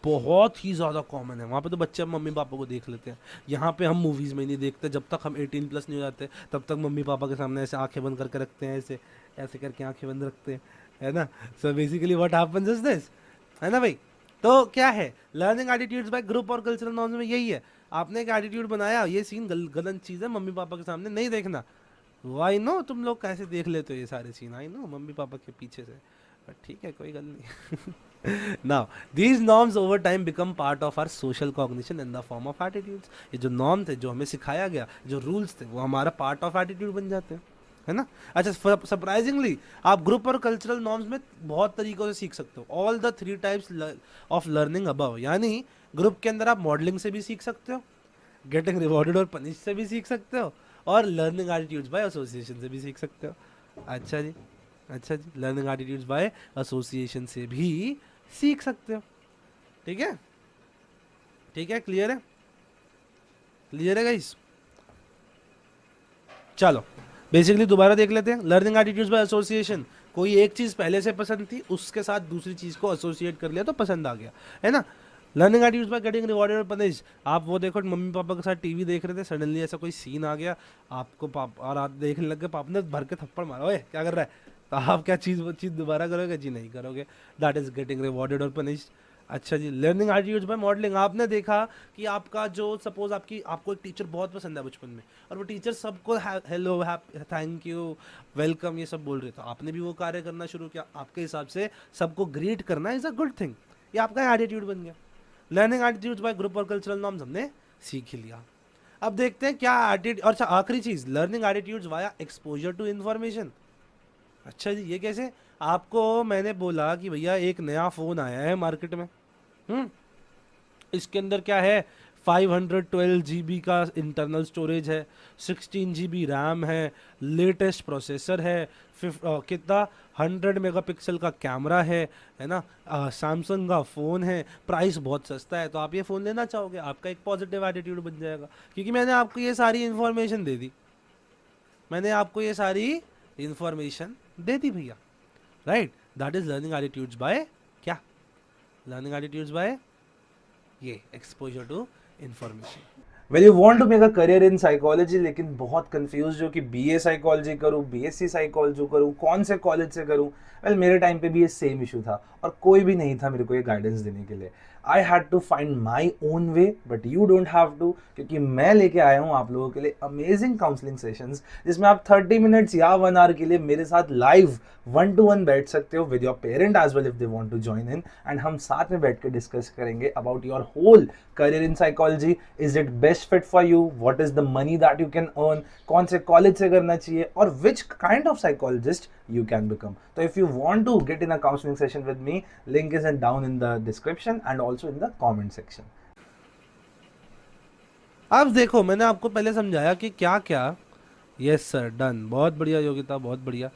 बहुत ही ज़्यादा कॉमन है, वहाँ पे तो बच्चे अब मम्मी पापा को देख लेते हैं। यहाँ पे हम मूवीज़ में नहीं देखते, जब तक हम 18+ नहीं हो जाते तब तक मम्मी पापा के सामने ऐसे आंखें बंद करके रखते हैं, ऐसे ऐसे करके आंखें बंद रखते हैं, है ना। So basically what happens is this, है ना भाई। तो क्या है लर्निंग एटीट्यूड्स बाय ग्रुप और कल्चरल नॉर्म्स में यही है, आपने एक एटीट्यूड बनाया, ये सीन गलत चीज़ है, मम्मी पापा के सामने नहीं देखना। आई नो तुम लोग कैसे देख लेते हो ये सारे scene, I know mummy papa के पीछे से, बट ठीक है कोई गल नहीं। Now, these norms over time become part of our social cognition in the form of attitudes. ये जो नॉर्म थे, जो हमें सिखाया गया, जो रूल्स थे, वो हमारा पार्ट ऑफ एटीट्यूड बन जाते हैं, है ना। अच्छा, सरप्राइजिंगली आप ग्रुप और कल्चरल नॉर्म्स में बहुत तरीकों से सीख सकते हो। All the 3 types of learning above, यानी ग्रुप के अंदर आप मॉडलिंग से भी सीख सकते हो, गेटिंग रिवॉर्डेड और पनिश से भी सीख सकते हो, और लर्निंग एटीट्यूड्स बाय एसोसिएशन से भी सीख सकते हो। अच्छा जी, अच्छा जी, लर्निंग एटीट्यूड्स बाय एसोसिएशन से भी सीख सकते हो। ठीक है, ठीक है, क्लियर है, क्लियर है गाइस। चलो बेसिकली दोबारा देख लेते हैं। लर्निंग एटीट्यूड्स बाय एसोसिएशन, कोई एक चीज पहले से पसंद थी, उसके साथ दूसरी चीज को एसोसिएट कर लिया तो पसंद आ गया, है ना। Learning attitudes by getting rewarded और पनिश, आप वो देखो मम्मी पापा के साथ टीवी देख रहे थे, सडनली ऐसा कोई सीन आ गया आपको, पापा और आप देखने लग गए, पापा ने भर के थप्पड़ मारा, ओए क्या कर रहा है, तो आप क्या चीज़ वो चीज़ दोबारा करोगे? जी नहीं करोगे। दैट इज गेटिंग रिवॉर्डेड और पनिश्ड। अच्छा जी, लर्निंग एटीट्यूड्स बाय मॉडलिंग, आपने देखा कि आपका जो सपोज आपको एक टीचर बहुत पसंद है बचपन में, और वो टीचर सबको हेलो, थैंक यू, वेलकम ये सब बोल रहे थे, आपने भी वो कार्य करना शुरू किया। आपके हिसाब से सबको ग्रीट करना इज अ गुड थिंग, ये आपका एटीट्यूड बन गया। लर्निंग एटीट्यूड्स बाय ग्रुप और कल्चरल नॉर्म्स हमने सीख ही लिया। अब देखते हैं क्या एटीट्यूड। अच्छा, आखिरी चीज, learning attitudes via exposure to information. अच्छा जी, ये कैसे? आपको मैंने बोला कि भैया एक नया फ़ोन आया है मार्केट में, इसके अंदर क्या है, 512 GB का इंटरनल स्टोरेज है, 16 GB रैम है, लेटेस्ट प्रोसेसर है, कितना 100 मेगापिक्सल का कैमरा है ना, सैमसंग का फ़ोन है, प्राइस बहुत सस्ता है, तो आप ये फ़ोन लेना चाहोगे। आपका एक पॉजिटिव एटीट्यूड बन जाएगा, क्योंकि मैंने आपको ये सारी इन्फॉर्मेशन दे दी, मैंने आपको ये सारी इंफॉर्मेशन दे दी भैया, right. That is learning attitudes by क्या, लर्निंग एटीट्यूड्स बाय ये exposure to information. Well you want to make a career in psychology, लेकिन बहुत कंफ्यूज हो कि बीए साइकोलॉजी करूँ, बीएससी साइकोलॉजी करूँ, कौन से कॉलेज से करूँ। वेल मेरे टाइम पे भी ये सेम इशू था, और कोई भी नहीं था मेरे को ये गाइडेंस देने के लिए। I had to find my own way, but you don't have to, क्योंकि मैं लेके आया हूँ आप लोगों के लिए अमेजिंग काउंसलिंग सेशंस, जिसमें आप 30 मिनट्स या 1 आवर के लिए मेरे साथ लाइव 1-to-1 बैठ सकते हो with your parent as well if they want to join in, and हम साथ में बैठ के डिस्कस करेंगे about your whole career in psychology. Is it best fit for you, what is the money that you can earn, कौन से college से करना चाहिए, और which kind of psychologist you can become. So if you want to get in a counseling session with me, link is down in the description and also in the comment section. अब देखो, मैंने आपको पहले समझाया कि क्या क्या yes sir, done, बहुत बढ़िया योगिता, बहुत बढ़िया।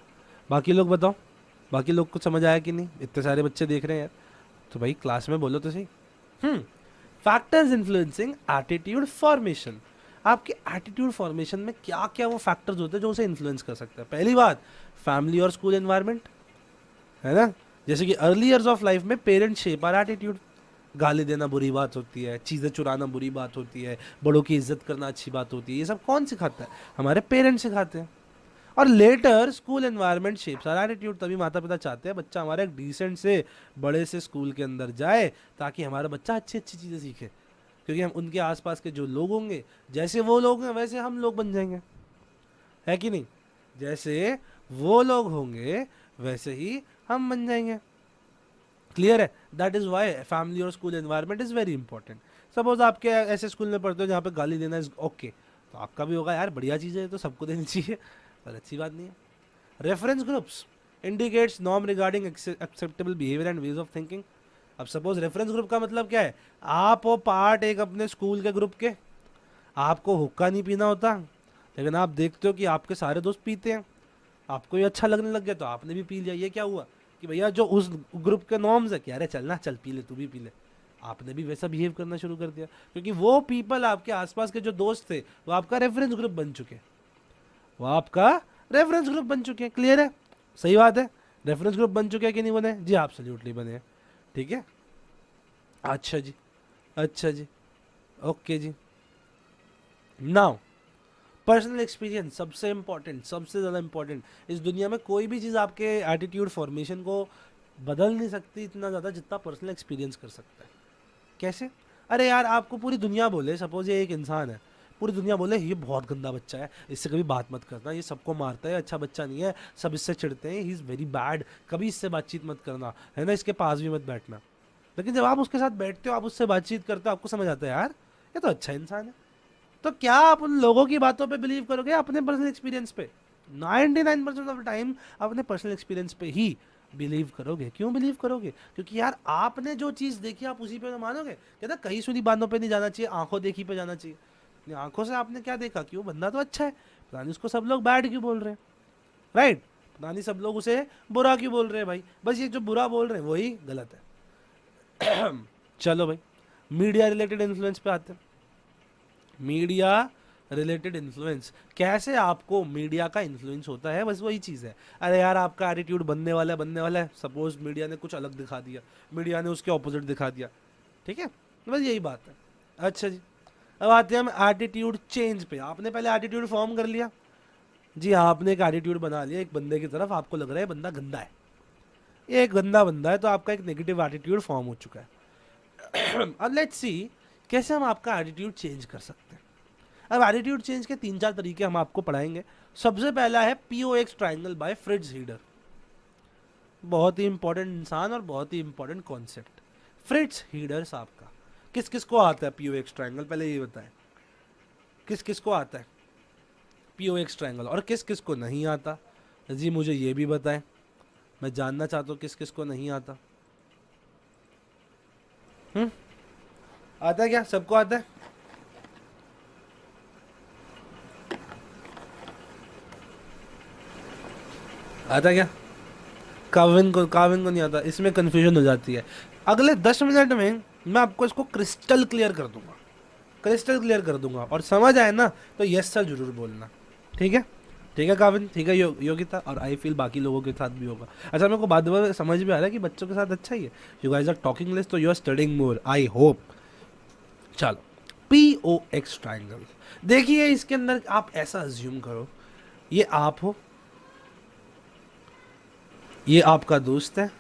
बाकी लोग बताओ, बाकी लोग को समझ आया कि नहीं? इतने सारे बच्चे देख रहे हैं यार, तो भाई क्लास में बोलो तो सही। Factors influencing attitude formation. आपके एटीट्यूड फॉर्मेशन में क्या क्या वो फैक्टर्स होते हैं जो उसे इन्फ्लुएंस कर सकते हैं? पहली बात, फैमिली और स्कूल एनवायरनमेंट, है ना? जैसे कि अर्ली ईयर्स ऑफ लाइफ में पेरेंट्स शेप आवर एटीट्यूड। गाली देना बुरी बात होती है, चीज़ें चुराना बुरी बात होती है, बड़ों की इज्जत करना अच्छी बात होती है, ये सब कौन सिखाता है? हमारे पेरेंट्स सिखाते हैं। और later school environment shapes our attitude. तभी माता पिता चाहते हैं बच्चा हमारा एक डिसेंट से बड़े से स्कूल के अंदर जाए, ताकि हमारा बच्चा अच्छी अच्छी चीज़ें सीखे, क्योंकि हम उनके आसपास के जो लोग होंगे, जैसे वो लोग हैं वैसे हम लोग बन जाएंगे, है कि नहीं? जैसे वो लोग होंगे वैसे ही हम बन जाएंगे। क्लियर है? दैट इज वाई फैमिली और school environment is very important. Suppose आपके ऐसे स्कूल में पढ़ते हो जहाँ पे गाली देना इज ओके, तो आपका भी होगा यार, बढ़िया चीज़ है तो सबको देनी चाहिए, पर अच्छी बात नहीं है। Reference groups indicates norm regarding acceptable behaviour and ways of thinking. अब सपोज रेफरेंस ग्रुप का मतलब क्या है? आप हो पार्ट एक अपने स्कूल के ग्रुप के, आपको हुक्का नहीं पीना होता, लेकिन आप देखते हो कि आपके सारे दोस्त पीते हैं, आपको ये अच्छा लगने लग गया तो आपने भी पी लिया। ये क्या हुआ कि भैया जो उस ग्रुप के नॉर्म्स है कि अरे चलना, चल पी ले, तू भी पी ले, आपने भी वैसा बिहेव करना शुरू कर दिया, क्योंकि वो पीपल आपके आसपास के जो दोस्त थे वो आपका रेफरेंस ग्रुप बन चुके हैं, वो आपका रेफरेंस ग्रुप बन चुके हैं। क्लियर है? सही बात है। रेफरेंस ग्रुप बन चुके हैं कि नहीं बने? जी एब्सोल्युटली बने हैं। ठीक है, अच्छा जी, अच्छा जी, ओके जी। नाउ पर्सनल एक्सपीरियंस सबसे इंपॉर्टेंट, सबसे ज़्यादा इंपॉर्टेंट। इस दुनिया में कोई भी चीज़ आपके एटीट्यूड फॉर्मेशन को बदल नहीं सकती इतना ज़्यादा जितना पर्सनल एक्सपीरियंस कर सकता है। कैसे? अरे यार, आपको पूरी दुनिया बोले, सपोज ये एक इंसान है, पूरी दुनिया बोले ये बहुत गंदा बच्चा है, इससे कभी बात मत करना, ये सबको मारता है, अच्छा बच्चा नहीं है, सब इससे चिढ़ते हैं, ही इज़ वेरी बैड, कभी इससे बातचीत मत करना, है ना, इसके पास भी मत बैठना। लेकिन जब आप उसके साथ बैठते हो, आप उससे बातचीत करते हो, आपको समझ आता है यार ये तो अच्छा इंसान है। तो क्या आप उन लोगों की बातों पे बिलीव करोगे अपने पर्सनल एक्सपीरियंस पे? 99% ऑफ द टाइम अपने पर्सनल एक्सपीरियंस पे ही बिलीव करोगे। क्यों बिलीव करोगे? क्योंकि यार आपने जो चीज़ देखी आप उसी पे तो मानोगे। कहता कहीं सुनी बातों पे नहीं जाना चाहिए, आंखों देखी पे जाना चाहिए। अपनी आंखों से आपने क्या देखा कि वो बंदा तो अच्छा है, पता नहीं उसको सब लोग बैड क्यों बोल रहे हैं, राइट? पता नहीं सब लोग उसे बुरा क्यों बोल रहे हैं भाई, बस ये जो बुरा बोल रहे हैं वही गलत है। चलो भाई, मीडिया रिलेटेड इन्फ्लुएंस पे आते हैं। मीडिया रिलेटेड इन्फ्लुएंस, कैसे आपको मीडिया का इन्फ्लुएंस होता है, बस वही चीज़ है। अरे यार आपका एटीट्यूड बनने वाला है, बनने वाला है, सपोज मीडिया ने कुछ अलग दिखा दिया, मीडिया ने उसके ऑपोजिट दिखा दिया, ठीक है, बस यही बात है। अच्छा जी, अब आते हैं हम एटीट्यूड चेंज पे। आपने पहले एटीट्यूड फॉर्म कर लिया जी, आपने एक एटीट्यूड बना लिया एक बंदे की तरफ, आपको लग रहा है बंदा गंदा है, ये एक गंदा बंदा है, तो आपका एक नेगेटिव एटीट्यूड फॉर्म हो चुका है। अब लेट्स सी कैसे हम आपका एटीट्यूड चेंज कर सकते हैं। अब एटीट्यूड चेंज के 3-4 तरीके हम आपको पढ़ाएंगे। सबसे पहला है POX triangle by Fritz Heider. बहुत ही इंपॉर्टेंट इंसान और बहुत ही इंपॉर्टेंट कॉन्सेप्ट। फ्रिट्ज हीडर साहब का किस किस को आता है POX ट्रायंगल, पहले ये बताएं किस किस को आता है POX ट्रायंगल और किस किस को नहीं आता? जी मुझे ये भी बताएं, मैं जानना चाहता हूँ किस किस को नहीं आता। आता है क्या? सबको आता है? आता क्या? काविन को नहीं आता, इसमें कंफ्यूजन हो जाती है। अगले 10 मिनट में मैं आपको इसको क्रिस्टल क्लियर कर दूंगा, क्रिस्टल क्लियर कर दूंगा, और समझ आए ना तो यस सर जरूर बोलना। ठीक है? ठीक है काविन, ठीक है योगिता, और आई फील बाकी लोगों के साथ भी होगा। अच्छा मेरे को बाद में समझ में आ रहा है कि बच्चों के साथ अच्छा ही है, you guys are talking less तो you are studying more, I hope. चलो, POX ट्रायंगल देखिए, इसके अंदर आप ऐसा अज्यूम करो ये आप हो, ये आपका दोस्त है,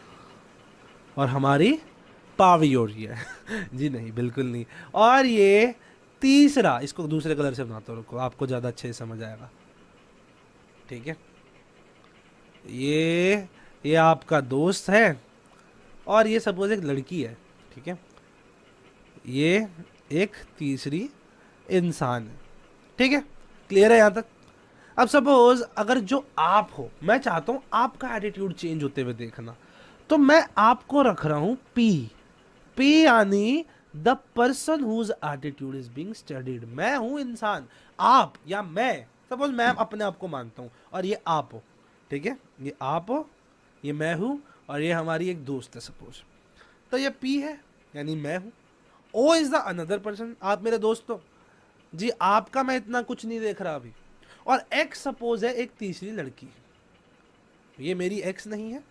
और हमारी पावी हो रही है। जी नहीं, बिल्कुल नहीं। और ये तीसरा, इसको दूसरे कलर से बनाता हूँ, रुको आपको ज़्यादा अच्छे से समझ आएगा। ठीक है, ये आपका दोस्त है, और ये सपोज एक लड़की है, ठीक है, ये एक तीसरी इंसान है। ठीक है, क्लियर है यहाँ तक? अब सपोज अगर जो आप हो, मैं चाहता हूँ आपका एटीट्यूड चेंज होते हुए देखना, तो मैं आपको रख रहा हूँ P यानी the person whose attitude is being studied. मैं हूँ इंसान, आप या मैं, सपोज मैं अपने आप को मानता हूँ और ये आप हो, ठीक है, ये आप हो, ये मैं हूँ और ये हमारी एक दोस्त है सपोज। तो ये पी है यानी मैं हूँ, O is the another person, आप मेरे दोस्त हो जी, आपका मैं इतना कुछ नहीं देख रहा अभी। और एक्स सपोज है एक तीसरी लड़की, ये मेरी एक्स नहीं है,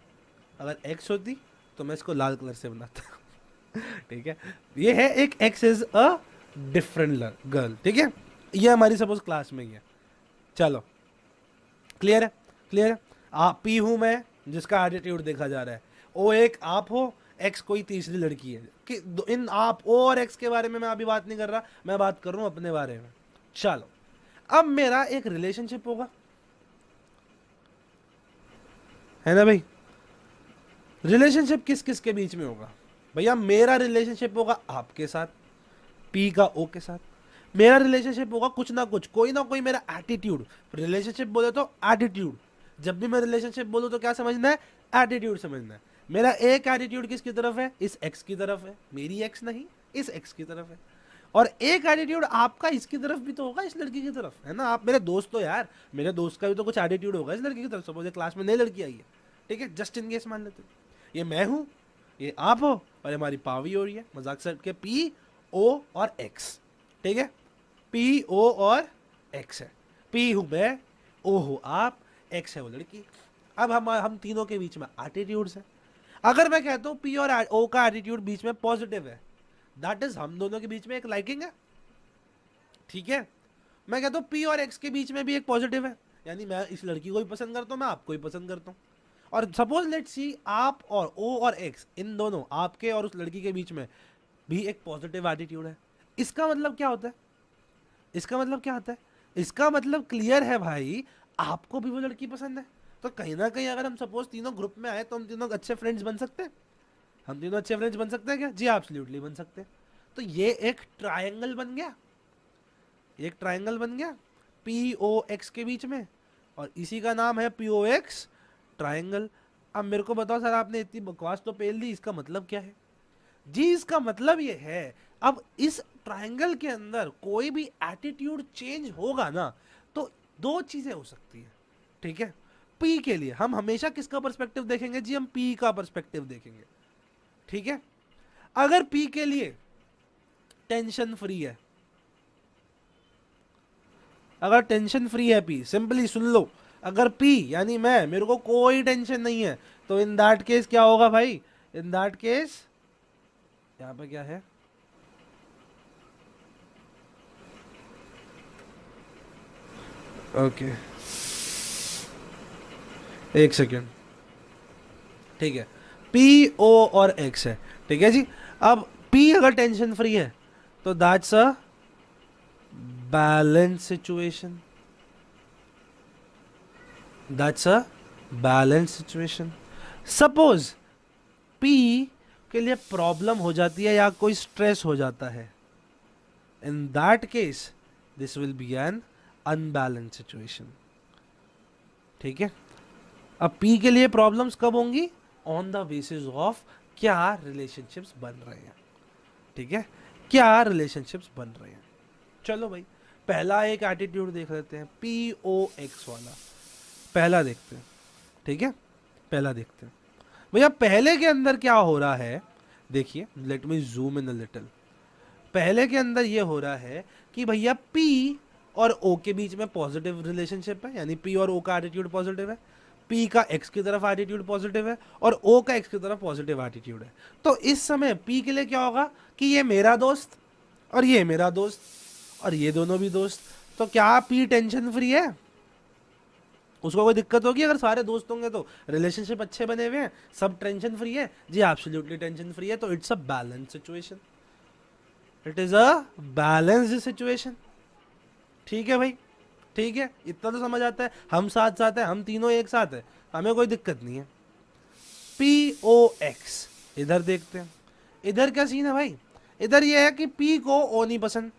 अगर एक्स होती तो मैं इसको लाल कलर से बनाता ठीक है, ये है एक x is a different girl, ठीक है, ये हमारी सपोज क्लास में ही है। चलो क्लियर है, क्लियर है। आप पी हूं मैं जिसका एटीट्यूड देखा जा रहा है, ओ एक आप हो, एक्स कोई तीसरी लड़की है कि इन आप ओ और एक्स के बारे में मैं अभी बात नहीं कर रहा, मैं बात कर रहा हूं अपने बारे में। चलो अब मेरा एक रिलेशनशिप होगा, है ना भाई, रिलेशनशिप किस किस के बीच में होगा भैया, मेरा रिलेशनशिप होगा आपके साथ, पी का ओ के साथ, मेरा रिलेशनशिप होगा कुछ ना कुछ, कोई ना कोई मेरा एटीट्यूड, रिलेशनशिप बोले तो एटीट्यूड, जब भी मैं रिलेशनशिप बोलूँ तो क्या समझना है, एटीट्यूड समझना है। मेरा एक एटीट्यूड किसकी तरफ है, इस एक्स की तरफ है, मेरी एक्स नहीं, इस एक्स की तरफ है। और एक एटीट्यूड आपका इसकी तरफ भी तो होगा, इस लड़की की तरफ, है ना, आप मेरे दोस्त हो यार, मेरे दोस्त का भी तो कुछ एटीट्यूड होगा इस लड़की की तरफ। सपोज क्लास में नई लड़की आई है, ठीक है, जस्ट इन केस मान लेते, ये मैं हूँ, ये आप हो और हमारी पावी हो रही है, मजाक से हट के पी ओ और एक्स, ठीक है, पी ओ और एक्स है, पी हूँ मैं, ओ हो आप, एक्स है वो लड़की। अब हम तीनों के बीच में एटीट्यूड्स है। अगर मैं कहता हूँ पी और ओ का एटीट्यूड बीच में पॉजिटिव है, दैट इज हम दोनों के बीच में एक लाइकिंग है, ठीक है। मैं कहता हूँ पी और एक्स के बीच में भी एक पॉजिटिव है, यानी मैं इस लड़की को भी पसंद करता हूँ, मैं आपको भी पसंद करता हूँ। और सपोज लेट्स सी आप और ओ और एक्स, इन दोनों आपके और उस लड़की के बीच में भी एक पॉजिटिव एटीट्यूड है। इसका मतलब क्या होता है, इसका मतलब क्या होता है, इसका मतलब क्लियर है भाई, आपको भी वो लड़की पसंद है। तो कहीं ना कहीं अगर हम सपोज तीनों ग्रुप में आए तो हम तीनों अच्छे फ्रेंड्स बन सकते हैं, हम तीनों अच्छे फ्रेंड्स बन सकते हैं क्या, जी एब्सोल्युटली बन सकते हैं। तो ये एक ट्रायंगल बन गया, एक ट्रायंगल बन गया पी ओ एक्स के बीच में, और इसी का नाम है पी ओ एक्स ट्रायंगल। अब मेरे को बताओ सर, आपने इतनी बकवास तो पेल दी, इसका मतलब क्या है जी, इसका मतलब ये है, अब इस ट्रायंगल के अंदर कोई भी एटीट्यूड चेंज होगा ना, तो दो चीजें हो सकती है, ठीक है। पी के लिए हम हमेशा किसका पर्सपेक्टिव देखेंगे जी, हम पी का पर्सपेक्टिव देखेंगे, ठीक है। अगर पी के लिए टेंशन फ्री है, अगर टेंशन फ्री है पी, सिंपली सुन लो, अगर पी यानी मैं, मेरे को कोई टेंशन नहीं है, तो इन दैट केस क्या होगा भाई, इन दैट केस यहां पे क्या है, ओके एक सेकेंड, ठीक है, पी ओ और एक्स है, ठीक है जी। अब पी अगर टेंशन फ्री है तो that's a balance situation, that's a balance situation. Suppose P के लिए प्रॉब्लम हो जाती है या कोई स्ट्रेस हो जाता है, in that case this will be an unbalance situation, ठीक है। अब पी के लिए प्रॉब्लम्स कब होंगी, ऑन द बेसिस ऑफ क्या रिलेशनशिप्स बन रहे हैं, ठीक है, क्या रिलेशनशिप्स बन रहे हैं। चलो भाई पहला एक एटीट्यूड देख लेते हैं, पी ओ एक्स वाला, पहला देखते हैं, ठीक है, पहला देखते हैं भैया, पहले के अंदर क्या हो रहा है, देखिए let me zoom in a little. पहले के अंदर ये हो रहा है कि भैया पी और ओ के बीच में पॉजिटिव रिलेशनशिप है, यानी पी और ओ का एटीट्यूड पॉजिटिव है, पी का एक्स की तरफ एटीट्यूड पॉजिटिव है और ओ का एक्स की तरफ पॉजिटिव एटीट्यूड है। तो इस समय पी के लिए क्या होगा कि ये मेरा दोस्त और ये मेरा दोस्त और ये दोनों भी दोस्त, तो क्या पी टेंशन फ्री है, उसको कोई दिक्कत होगी अगर सारे दोस्त होंगे तो, रिलेशनशिप अच्छे बने हुए हैं, सब टेंशन फ्री है जी, एब्सोल्युटली टेंशन फ्री है, तो it's a balance situation, it is a balanced situation, ठीक है भाई, ठीक है, इतना तो समझ आता है, हम साथ साथ है, हम तीनों एक साथ है, हमें कोई दिक्कत नहीं है। पी ओ एक्स, इधर देखते हैं, इधर क्या सीन है भाई, इधर ये है कि पी को ओ नहीं पसंद,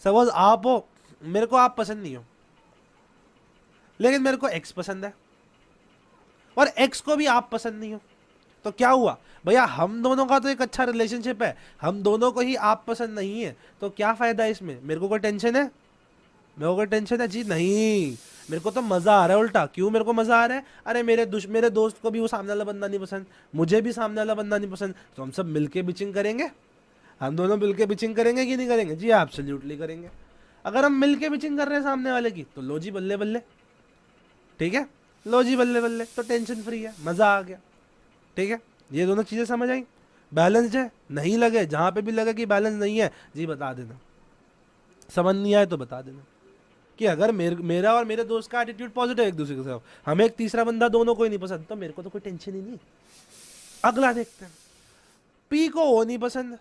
सपोज आप हो, मेरे को आप पसंद नहीं हो, लेकिन मेरे को एक्स पसंद है और एक्स को भी आप पसंद नहीं हो, तो क्या हुआ भैया, हम दोनों का तो एक अच्छा रिलेशनशिप है, हम दोनों को ही आप पसंद नहीं है, तो क्या फायदा इसमें, मेरे को कोई टेंशन है, मेरे को कोई टेंशन है जी नहीं, मेरे को तो मजा आ रहा है उल्टा। क्यों मेरे को मजा आ रहा है? अरे मेरे दोस्त को भी वो सामने वाला बंदा नहीं पसंद, मुझे भी सामने वाला बंदा नहीं पसंद, तो हम सब मिलके बिचिंग करेंगे। हम दोनों मिलके बिचिंग करेंगे कि नहीं करेंगे? जी एब्सोल्युटली करेंगे। अगर हम मिलके बिचिंग कर रहे हैं सामने वाले की, तो लो जी बल्ले बल्ले, ठीक है, लो जी बल्ले बल्ले, तो टेंशन फ्री है, मजा आ गया। ठीक है, ये दोनों चीजें समझ आई। बैलेंस्ड है, नहीं लगे, जहां पे भी लगे कि बैलेंस नहीं है जी बता देना, समझ नहीं आए तो बता देना। कि अगर मेरा और मेरे दोस्त का एटीट्यूड पॉजिटिव एक दूसरे के साथ, हमें एक तीसरा बंदा दोनों को ही नहीं पसंद, तो मेरे को तो कोई टेंशन ही नहीं। अगला देखते हैं। पी को ओ नहीं पसंद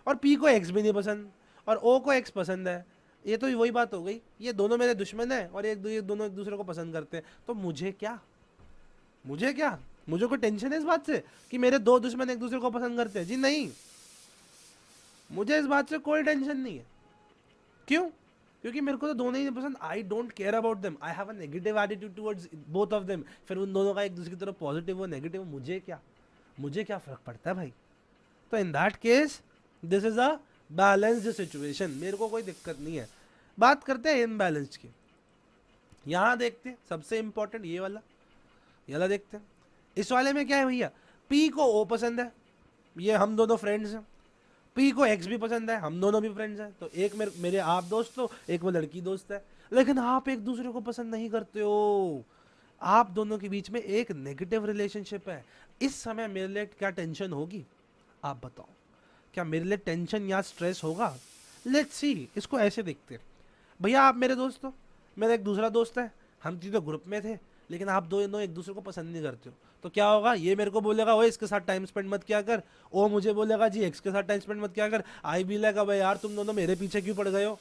और पी को एक्स भी नहीं पसंद और ओ को एक्स पसंद है। ये तो वही बात हो गई, ये दोनों मेरे दुश्मन है और ये दोनों एक दूसरे को पसंद करते हैं, तो मुझे क्या, मुझे क्या, मुझे कोई टेंशन है इस बात से कि मेरे दो दुश्मन एक दूसरे को पसंद करते हैं? जी नहीं, मुझे इस बात से कोई टेंशन नहीं है। क्यों? क्योंकि मेरे को तो दोनों ही नहीं पसंद। I don't care about them, I have a negative attitude towards both of them. फिर उन दोनों का एक दूसरे की तरफ पॉजिटिव हो नेगेटिव हो, मुझे क्या, मुझे क्या फर्क पड़ता है भाई? तो इन that case this is a balanced situation, मेरे को कोई दिक्कत नहीं है। बात करते हैं इम्बैलेंस्ड की। यहां देखते हैं सबसे इंपॉर्टेंट ये वाला देखते हैं। इस वाले में क्या है भैया, पी को ओ पसंद है, ये हम दोनों फ्रेंड्स हैं। पी को एक्स भी पसंद है, हम दोनों भी फ्रेंड्स हैं। तो एक मेरे आप दोस्त हो, एक वो लड़की दोस्त है, लेकिन आप एक दूसरे को पसंद नहीं करते हो। आप दोनों के बीच में एक नेगेटिव रिलेशनशिप है। इस समय मेरे लिए क्या टेंशन होगी आप बताओ? क्या मेरे लिए टेंशन या स्ट्रेस होगा? लेट्स सी, इसको ऐसे देखते हैं। भैया आप मेरे दोस्त हो, मेरा एक दूसरा दोस्त है, हम तीनों ग्रुप में थे, लेकिन आप दोनों एक दूसरे को पसंद नहीं करते हो। तो क्या होगा, ये मेरे को बोलेगा ओए इसके साथ टाइम स्पेंड मत किया कर, ओ मुझे बोलेगा जी एक्स के साथ टाइम स्पेंड मत किया कर। आई बी लाइक अबे यार तुम दोनों मेरे पीछे क्यों पड़ गए हो?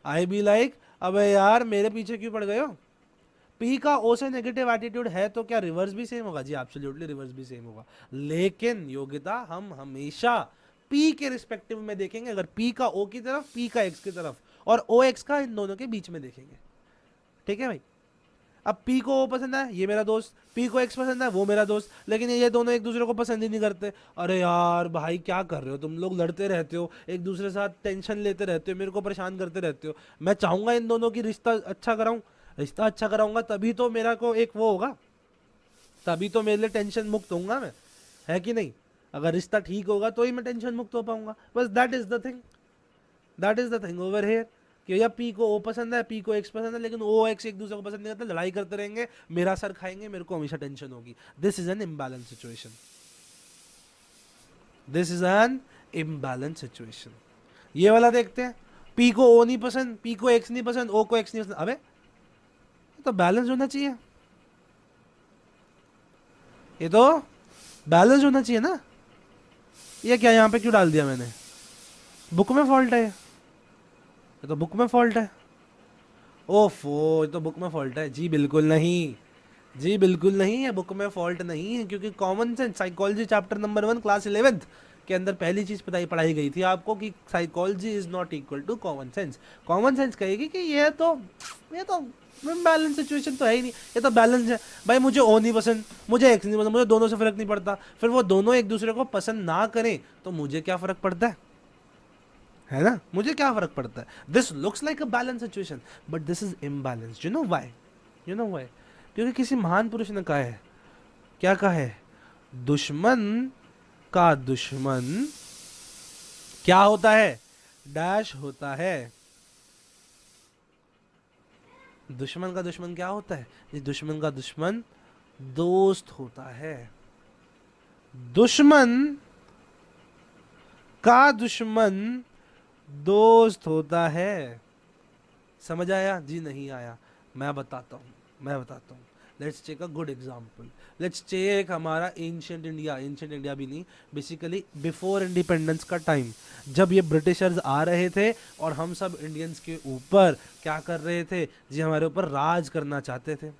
आई बी लाइक अबे यार मेरे पीछे क्यों पड़ गए हो? पी का ओ से नेगेटिव एटीट्यूड है तो क्या रिवर्स भी सेम होगा? जी एब्सोल्युटली रिवर्स भी सेम होगा। लेकिन योग्यता हम हमेशा पी के रिस्पेक्टिव में देखेंगे। अगर पी का ओ की तरफ, पी का एक्स की तरफ और ओ एक्स का इन दोनों के बीच में देखेंगे। ठीक है भाई, अब पी को ओ पसंद है, ये मेरा दोस्त, पी को एक्स पसंद है, वो मेरा दोस्त, लेकिन ये दोनों एक दूसरे को पसंद ही नहीं करते। अरे यार भाई क्या कर रहे हो तुम लोग, लड़ते रहते हो एक दूसरे के साथ, टेंशन लेते रहते हो, मेरे को परेशान करते रहते हो। मैं चाहूंगा इन दोनों की रिश्ता अच्छा कराऊं, रिश्ता अच्छा कराऊंगा तभी तो मेरा को एक वो होगा, तभी तो मेरे लिए टेंशन मुक्त होऊंगा मैं, है कि नहीं? अगर रिश्ता ठीक होगा तो ही मैं टेंशन मुक्त हो पाऊंगा। बस that is the thing, that is the thing over here. कि भैया पी को ओ पसंद है, पी को एक्स पसंद है, लेकिन ओ एक्स एक दूसरे को पसंद नहीं करते, लड़ाई करते रहेंगे, मेरा सर खाएंगे, मेरे को हमेशा टेंशन होगी। This is an imbalance situation, this is an imbalance situation. ये वाला देखते हैं। पी को ओ नहीं पसंद, पी को एक्स नहीं पसंद, ओ को एक्स नहीं पसंद। अबे तो बैलेंस होना चाहिए, ये तो बैलेंस होना चाहिए ना। ये क्या यहाँ पे क्यों डाल दिया मैंने? बुक में फॉल्ट है, ये तो बुक में फॉल्ट है। ओफो, ये तो बुक में फॉल्ट है। जी बिल्कुल नहीं, जी बिल्कुल नहीं है, बुक में फॉल्ट नहीं है, क्योंकि common sense psychology chapter number 1 class 11th के अंदर पहली चीज पढ़ाई गई थी आपको कि psychology is not equal to common sense. Common sense कहेगी कि ये तो बैलेंस सिचुएशन तो है ही नहीं, ये तो बैलेंस है। भाई मुझे ओ नहीं पसंद, मुझे एक्स नहीं पसंद, मुझे दोनों से फर्क नहीं पड़ता। फिर वो दोनों एक दूसरे को पसंद ना करें तो मुझे क्या फर्क पड़ता है ना? मुझे क्या फर्क पड़ता है? This looks like a balance situation but this is imbalance. You know why? You know why? क्योंकि किसी महान पुरुष ने कहा है, क्या कहा है? दुश्मन का दुश्मन क्या होता है? डैश होता है। दुश्मन का दुश्मन क्या होता है? इस दुश्मन का दुश्मन दोस्त होता है। दुश्मन का दुश्मन दोस्त होता है। समझ आया? जी नहीं आया? मैं बताता हूँ। Let's take a good example. Let's take हमारा एंशिएंट इंडिया भी नहीं, बेसिकली बिफोर इंडिपेंडेंस का टाइम, जब ये ब्रिटिशर्स आ रहे थे और हम सब इंडियंस के ऊपर क्या कर रहे थे जी? हमारे ऊपर राज करना चाहते थे।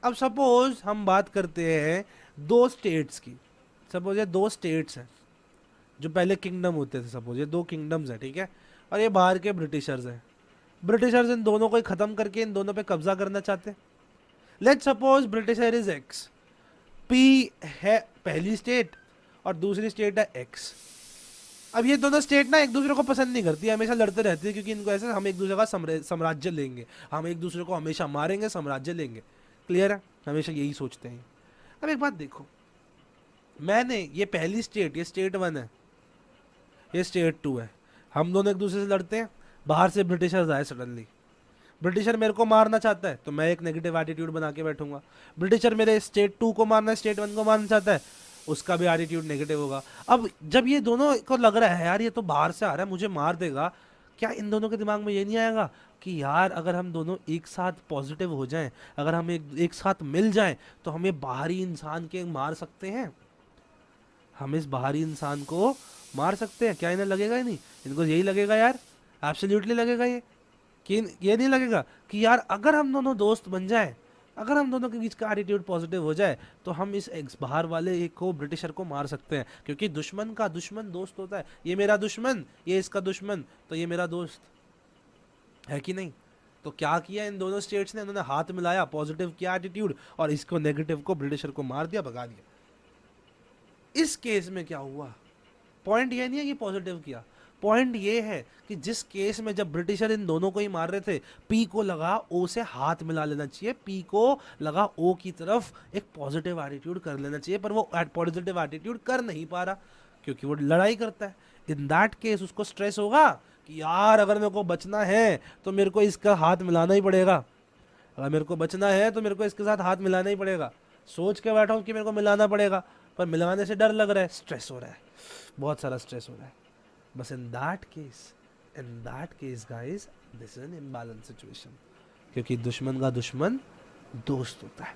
अब सपोज हम बात करते हैं दो स्टेट्स की। सपोज ये दो स्टेट्स हैं जो पहले किंगडम होते थे। सपोज ये दो किंगडम्स हैं, ठीक है, और ये बाहर के ब्रिटिशर्स हैं। ब्रिटिशर्स इन दोनों को ख़त्म करके इन दोनों पे कब्जा करना चाहते हैं। Let's suppose britisher is x, P है पहली स्टेट और दूसरी स्टेट है एक्स। अब ये दोनों स्टेट ना एक दूसरे को पसंद नहीं करती, हमेशा लड़ते रहते हैं, क्योंकि इनको ऐसे हम एक दूसरे का साम्राज्य लेंगे, हम एक दूसरे को हमेशा मारेंगे, साम्राज्य लेंगे। क्लियर है, हमेशा यही सोचते हैं। अब एक बात देखो, मैंने ये पहली स्टेट, ये स्टेट 1 है, ये स्टेट 2 है, हम दोनों एक दूसरे से लड़ते हैं, बाहर से ब्रिटिशर्स आए सडनली, ब्रिटिशर मेरे को मारना चाहता है तो मैं एक नेगेटिव एटीट्यूड बना के बैठूंगा, ब्रिटिशर मेरे स्टेट 2 को मारना है, स्टेट 1 को मारना चाहता है, उसका भी एटीट्यूड नेगेटिव होगा। अब जब ये दोनों को लग रहा है यार ये तो बाहर से आ रहा है मुझे मार देगा, क्या इन दोनों के दिमाग में ये नहीं आएगा कि यार अगर हम दोनों एक साथ पॉजिटिव हो जाएं, अगर हम एक साथ मिल जाएं तो हम ये बाहरी इंसान के मार सकते हैं, हम इस बाहरी इंसान को मार सकते हैं। क्या इन्हें लगेगा ही नहीं, इनको यही लगेगा यार, एब्सोल्युटली लगेगा ये, कि ये नहीं लगेगा कि यार अगर हम दोनों दोस्त बन जाएं, अगर हम दोनों के बीच का एटीट्यूड पॉजिटिव हो जाए तो हम इस बाहर वाले एक को, ब्रिटिशर को मार सकते हैं, क्योंकि दुश्मन का दुश्मन दोस्त होता है, ये मेरा दुश्मन, ये इसका दुश्मन, तो ये मेरा दोस्त है कि नहीं। तो क्या किया इन दोनों स्टेट्स ने, उन्होंने हाथ मिलाया, पॉजिटिव किया एटीट्यूड, और इसको नेगेटिव को, ब्रिटिशर को मार दिया, भगा दिया। इस केस में क्या हुआ, पॉइंट ये नहीं है कि पॉजिटिव किया, पॉइंट ये है कि जिस केस में जब ब्रिटिशर इन दोनों को ही मार रहे थे, पी को लगा ओ से हाथ मिला लेना चाहिए, पी को लगा ओ की तरफ एक पॉजिटिव एटीट्यूड कर लेना चाहिए, पर वो पॉजिटिव एटीट्यूड कर नहीं पा रहा क्योंकि वो लड़ाई करता है। इन दैट केस उसको स्ट्रेस होगा कि यार अगर मेरे को बचना है तो मेरे को इसका हाथ मिलाना ही पड़ेगा, अगर मेरे को बचना है तो मेरे को इसके साथ हाथ मिलाना ही पड़ेगा, सोच के बैठा हूँ कि मेरे को मिलाना पड़ेगा, पर मिलाने से डर लग रहा है, स्ट्रेस हो रहा है, बहुत सारा स्ट्रेस हो रहा है। बस इन that case guys, this is an imbalance situation, क्योंकि दुश्मन का दुश्मन दोस्त होता है,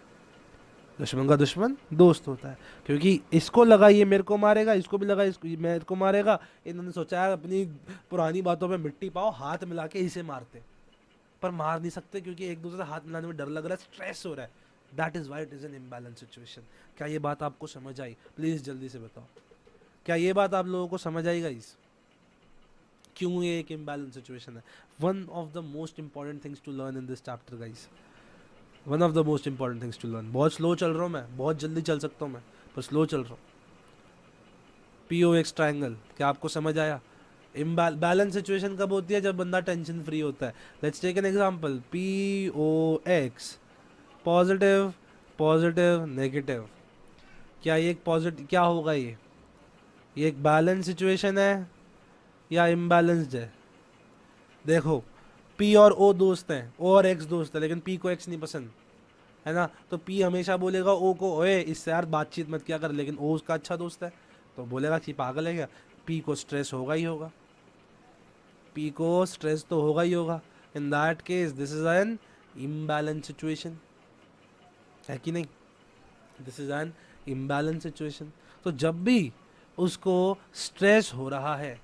दुश्मन का दुश्मन दोस्त होता है, क्योंकि इसको लगा ये मेरे को मारेगा, इसको भी लगा इसको मेरे को मारेगा, इन्होंने सोचा है अपनी पुरानी बातों पे मिट्टी पाओ, हाथ मिला के इसे मारते, पर मार नहीं सकते क्योंकि एक दूसरे से हाथ मिलाने में डर लग रहा है, स्ट्रेस हो रहा है। That is why it is an imbalance situation. क्या ये बात आपको समझ आई? प्लीज जल्दी से बताओ, क्या ये बात आप लोगों को समझ आई गाइस, क्यों ये एक इम्बैलेंस सिचुएशन है? One of the most important things to learn in this chapter guys, one of the most important things to learn. बहुत स्लो चल रहा हूँ मैं, बहुत जल्दी चल सकता हूँ मैं, पर स्लो चल रहा हूँ। POX ट्रायंगल, क्या आपको समझ आया? बैलेंस सिचुएशन कब होती है? जब बंदा टेंशन फ्री होता है। Let's take an example, POX, positive positive negative, क्या ये एक पॉजिटिव, क्या होगा ये एक बैलेंस सिचुएशन है या इम्बैलेंस्ड है? देखो P और O दोस्त हैं, O और X दोस्त है, लेकिन P को X नहीं पसंद है ना, तो P हमेशा बोलेगा O को, ओए इससे यार बातचीत मत किया कर, लेकिन O उसका अच्छा दोस्त है तो बोलेगा कि पागल है क्या। P को स्ट्रेस होगा ही होगा, P को स्ट्रेस तो होगा ही होगा। इन that case this is an imbalance situation, है कि नहीं? This is an imbalance situation. तो जब भी उसको स्ट्रेस हो रहा है,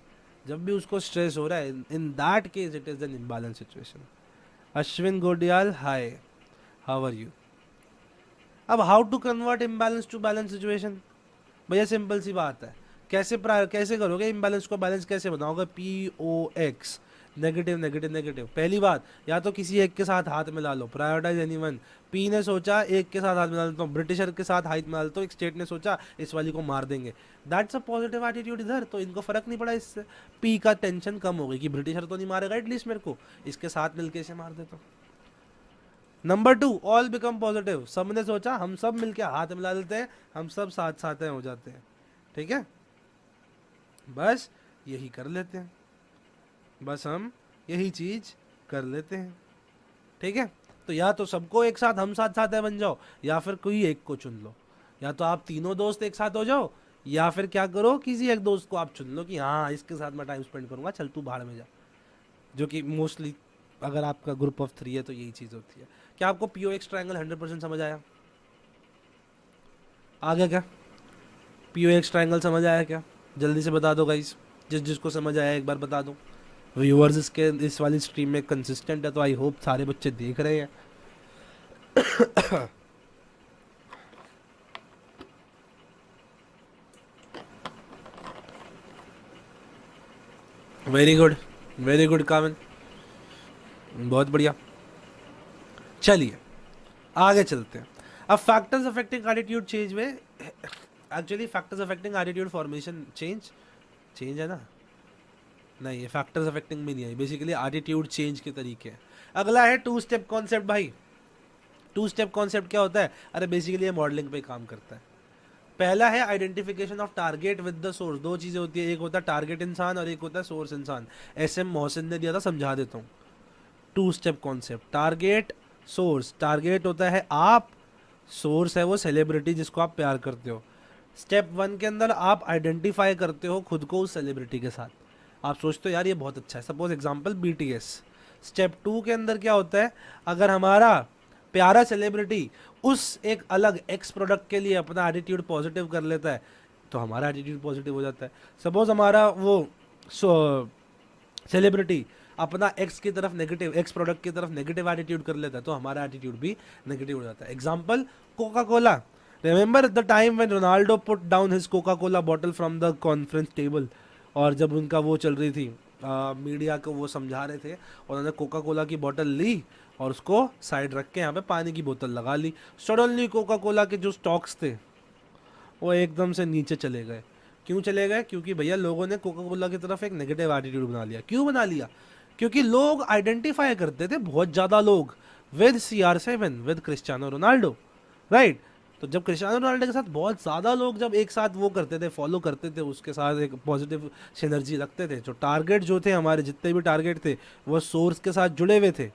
जब भी उसको स्ट्रेस हो रहा है, in that case it is an imbalance situation. Ashwin Godiyal, hi, how are you? अब how to convert imbalance to balance situation? भैया सिंपल सी बात है, कैसे करोगे इम्बैलेंस को बैलेंस कैसे बनाओगे? POX, negative negative negative. पहली बात, या तो किसी एक के साथ हाथ मिला लो, प्रायोरिटाइज एनीवन। P ने सोचा एक के साथ हाथ मिला लेता हूँ, ब्रिटिशर के साथ हाथ मिला लेता हूँ, एक स्टेट ने सोचा इस वाली को मार देंगे, दैट्स अ पॉजिटिव एटीट्यूड इधर, तो इनको फर्क नहीं पड़ा इससे। P का टेंशन कम हो गई कि ब्रिटिशर तो नहीं मारेगा एटलीस्ट मेरे को, इसके साथ मिलके इसे मार देता हूँ। नंबर 2, ऑल बिकम पॉजिटिव, सबने सोचा हम सब मिलके हाथ मिला लेते हैं, हम सब साथ साथ हो जाते हैं, ठीक है, बस यही कर लेते हैं, बस हम यही चीज कर लेते हैं, ठीक है। तो या तो सबको एक साथ हम साथ साथ है बन जाओ, या फिर कोई एक को चुन लो, या तो आप तीनों दोस्त एक साथ हो जाओ, या फिर क्या करो, किसी एक दोस्त को आप चुन लो कि हाँ इसके साथ मैं टाइम स्पेंड करूंगा, चल तू बाहर में जा, जो कि मोस्टली अगर आपका ग्रुप ऑफ 3 है तो यही चीज़ होती है। क्या आपको POX ट्रायंगल 100% समझ आया? आ गया क्या? POX ट्रायंगल समझ आया क्या? जल्दी से बता दो गाइस, जिसको समझ आया एक बार बता दो। व्यूअर्स इसके इस वाली स्ट्रीम में कंसिस्टेंट है, तो आई होप सारे बच्चे देख रहे हैं। वेरी गुड कामन, बहुत बढ़िया। चलिए आगे चलते हैं। अब फैक्टर्स अफेक्टिंग एटीट्यूड चेंज में, actually factors affecting attitude formation change है ना, नहीं, ये फैक्टर्स अफेक्टिंग में नहीं है, बेसिकली एटीट्यूड चेंज के तरीके हैं। अगला है टू स्टेप कॉन्सेप्ट भाई। टू स्टेप कॉन्सेप्ट क्या होता है? अरे बेसिकली ये मॉडलिंग पे काम करता है। पहला है identification of target with the source. दो चीजें होती है, एक होता है टारगेट इंसान और एक होता है सोर्स इंसान। एस एम मोहसिन ने दिया था, समझा देता हूँ। Two step concept, target source. Target होता है आप, सोर्स है वो सेलिब्रिटी जिसको आप प्यार करते हो। स्टेप 1 के अंदर आप आइडेंटिफाई करते हो खुद को उस सेलिब्रिटी के साथ। आप सोचते हो यार ये बहुत अच्छा है, सपोज एग्जांपल BTS। स्टेप 2 के अंदर क्या होता है, अगर हमारा प्यारा सेलिब्रिटी उस एक अलग एक्स प्रोडक्ट के लिए अपना एटीट्यूड पॉजिटिव कर लेता है तो हमारा एटीट्यूड पॉजिटिव हो जाता है। सपोज हमारा वो सेलिब्रिटी अपना एक्स की तरफ नेगेटिव, एक्स प्रोडक्ट की तरफ नेगेटिव एटीट्यूड कर लेता है तो हमारा एटीट्यूड भी नेगेटिव हो जाता है। Example Coca Cola. Remember the time when Ronaldo put down his Coca Cola bottle from the conference table, और जब उनका वो चल रही थी मीडिया को वो समझा रहे थे, उन्होंने कोका कोला की बोतल ली और उसको साइड रख के यहाँ पे पानी की बोतल लगा ली। सडनली कोका कोला के जो स्टॉक्स थे वो एकदम से नीचे चले गए। क्यों चले गए? क्योंकि भैया लोगों ने कोका कोला की तरफ एक नेगेटिव एटीट्यूड बना लिया। क्यों बना लिया? क्योंकि लोग आइडेंटिफाई करते थे, बहुत ज़्यादा लोग, with CR7, with Cristiano Ronaldo, right. तो जब क्रिस्टियानो रोनाल्डो के साथ बहुत ज़्यादा लोग जब एक साथ वो करते थे, फॉलो करते थे, उसके साथ एक पॉजिटिव सिनर्जी रखते थे, जो टारगेट जो थे हमारे जितने भी टारगेट थे वो सोर्स के साथ जुड़े हुए थे।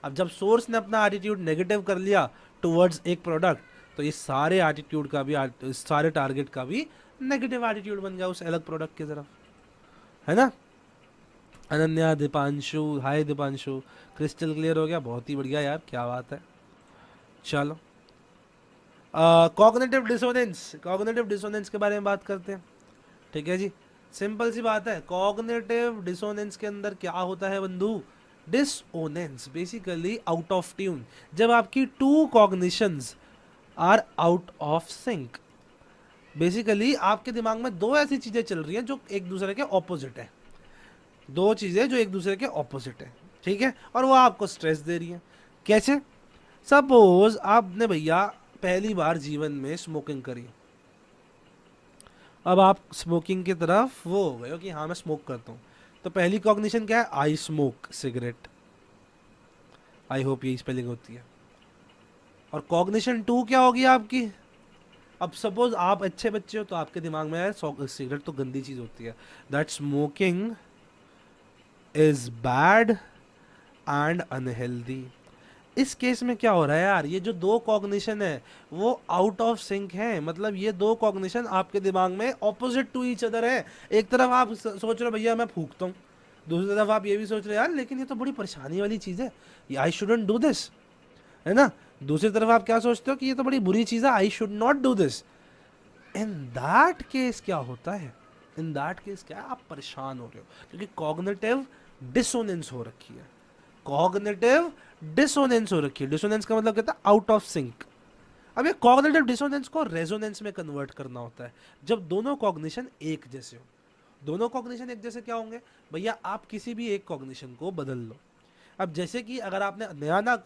अब जब सोर्स ने अपना एटीट्यूड नेगेटिव कर लिया टुवर्ड्स एक प्रोडक्ट, तो ये सारे एटीट्यूड का भी, सारे टारगेट का भी नेगेटिव एटीट्यूड बन गया उस अलग प्रोडक्ट की तरफ, है ना। अनन्या, दीपांशु, हाय दीपांशु, क्रिस्टल क्लियर हो गया, बहुत ही बढ़िया यार, क्या बात है। चलो कॉग्निटिव डिसोनेंस, कॉग्निटिव डिसोनेंस के बारे में बात करते हैं, ठीक है जी। सिंपल सी बात है, कॉग्निटिव डिसोनेंस के अंदर क्या होता है बंधु? Dissonance basically out of tune, जब आपकी two cognitions are out of sync. Basically आपके दिमाग में दो ऐसी चीजें चल रही हैं जो एक दूसरे के ऑपोजिट है, दो चीजें जो एक दूसरे के ऑपोजिट है, ठीक है, और वो आपको स्ट्रेस दे रही है। कैसे? सपोज आपने भैया पहली बार जीवन में स्मोकिंग करी, अब आप स्मोकिंग की तरफ वो हो गए हो कि हाँ मैं स्मोक करता हूँ, तो पहली कॉग्निशन क्या है? I smoke cigarette. I hope यही स्पेलिंग होती है। और कॉग्निशन 2 क्या होगी आपकी? अब सपोज आप अच्छे बच्चे हो तो आपके दिमाग में है सिगरेट तो गंदी चीज होती है, that smoking is bad and unhealthy. इस केस में क्या हो रहा है यार, ये जो दो कॉग्निशन है वो आउट ऑफ सिंक है, मतलब ये दो कॉग्निशन आपके दिमाग में ऑपोजिट टू ईच अदर है। एक तरफ आप सोच रहे हो भैया मैं फूकता हूँ, दूसरी तरफ आप ये भी सोच रहे हो यार लेकिन ये तो बड़ी परेशानी वाली चीज़ है, आई शुडंट डू दिस, है ना। दूसरी तरफ आप क्या सोचते हो कि ये तो बड़ी बुरी चीज़ है, I should not do this. In that case क्या होता है? इन दैट केस क्या है? आप परेशान हो रहे हो क्योंकि कॉग्निटिव डिसोनेंस हो रखी है, कॉग्निटिव डिसोनेंस हो रखी है। डिसोनेंस का मतलब कहता है आउट ऑफ सिंक। अब ये कॉग्निटिव डिसोनेंस को रेजोनेंस में कन्वर्ट करना होता है, जब दोनों कॉग्निशन एक जैसे हो। दोनों कॉग्निशन एक जैसे क्या होंगे भैया? आप किसी भी एक कॉग्निशन को बदल लो। अब जैसे कि अगर आपने नया ना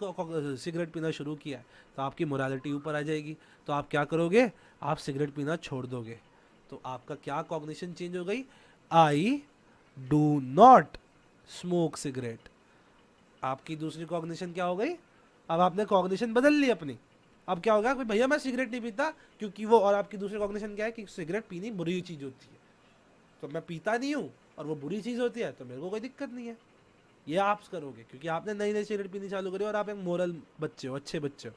सिगरेट पीना शुरू किया है तो आपकी मोरालिटी ऊपर आ जाएगी, तो आप क्या करोगे? आप सिगरेट पीना छोड़ दोगे, तो आपका क्या कॉग्निशन चेंज हो गई? I do not smoke cigarette. आपकी दूसरी कॉग्निशन क्या हो गई? अब आपने कॉग्निशन बदल ली अपनी, अब क्या होगा कि भैया मैं सिगरेट नहीं पीता क्योंकि वो, और आपकी दूसरी कॉग्निशन क्या है कि सिगरेट पीनी बुरी चीज़ होती है, तो मैं पीता नहीं हूँ और वो बुरी चीज़ होती है तो मेरे को कोई दिक्कत नहीं है। ये आप करोगे क्योंकि आपने नई नई सिगरेट पीनी चालू करी और आप एक मोरल बच्चे हो, अच्छे बच्चे हो,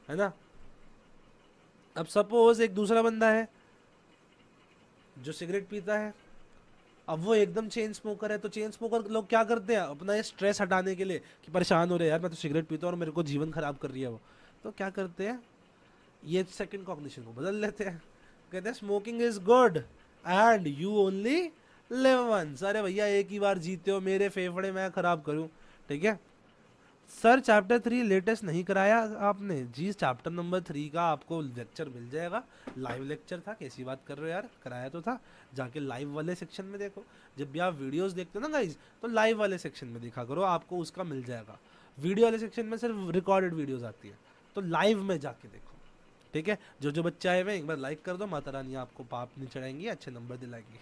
है ना। अब सपोज एक दूसरा बंदा है जो सिगरेट पीता है, अब वो एकदम चेन स्मोकर है, तो चेन स्मोकर लोग क्या करते हैं? अपना ये स्ट्रेस हटाने के लिए कि परेशान हो रहे हैं यार मैं तो सिगरेट पीता हूँ और मेरे को जीवन खराब कर रही है वो, तो क्या करते हैं? ये सेकंड कॉग्निशन को बदल लेते हैं, कहते हैं smoking is good and you only live once. अरे भैया एक ही बार जीते हो, मेरे फेफड़े मैं खराब करूँ, ठीक है। सर चैप्टर 3 लेटेस्ट नहीं कराया आपने? जी चैप्टर नंबर 3 का आपको लेक्चर मिल जाएगा, लाइव लेक्चर था, कैसी बात कर रहे हो यार, कराया तो था, जाके लाइव वाले सेक्शन में देखो। जब भी आप वीडियोस देखते हो ना गाइज, तो लाइव वाले सेक्शन में देखा करो, आपको उसका मिल जाएगा। वीडियो वाले सेक्शन में सिर्फ रिकॉर्डेड वीडियोस आती है, तो लाइव में जाके देखो, ठीक है। जो जो बच्चे आए हुए एक बार लाइक कर दो, माता रानी आपको पाप नहीं चढ़ाएंगी, अच्छे नंबर दिलाएंगी।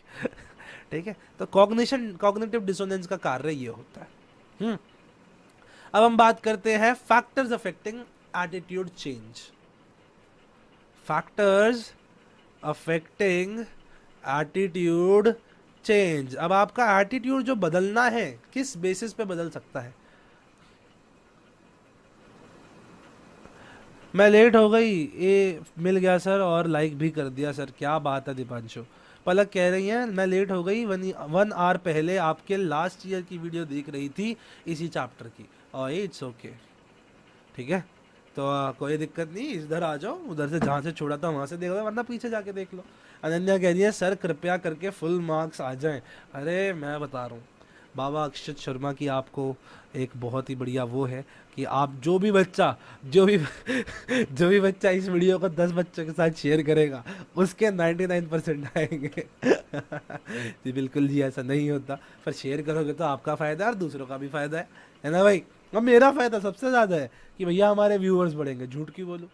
ठीक है, तो कॉग्निटिव डिसोनेंस का कार्य ये होता है। अब हम बात करते हैं factors affecting attitude change. Factors affecting attitude change. अब आपका एटीट्यूड जो बदलना है किस बेसिस पे बदल सकता है? मैं लेट हो गई, ये मिल गया सर और लाइक भी कर दिया सर, क्या बात है दीपांशु। पलक कह रही हैं मैं लेट हो गई, 1 आवर पहले आपके लास्ट ईयर की वीडियो देख रही थी इसी चैप्टर की। और इट्स ओके, ठीक है, तो कोई दिक्कत नहीं, इधर आ जाओ, उधर से जहाँ से छोड़ा था वहाँ से देख लो, वरना पीछे जाके देख लो। अनन्या कह रही है सर कृपया करके फुल मार्क्स आ जाएं। अरे मैं बता रहा हूँ, बाबा अक्षत शर्मा की आपको एक बहुत ही बढ़िया वो है कि आप जो भी बच्चा जो भी बच्चा इस वीडियो को 10 बच्चों के साथ शेयर करेगा उसके 99% आएंगे। जी बिल्कुल जी, ऐसा नहीं होता, पर शेयर करोगे तो आपका फ़ायदा है और दूसरों का भी फ़ायदा है ना भाई। अब मेरा फ़ायदा सबसे ज़्यादा है कि भैया हमारे व्यूअर्स बढ़ेंगे, झूठ क्यों बोलूँ।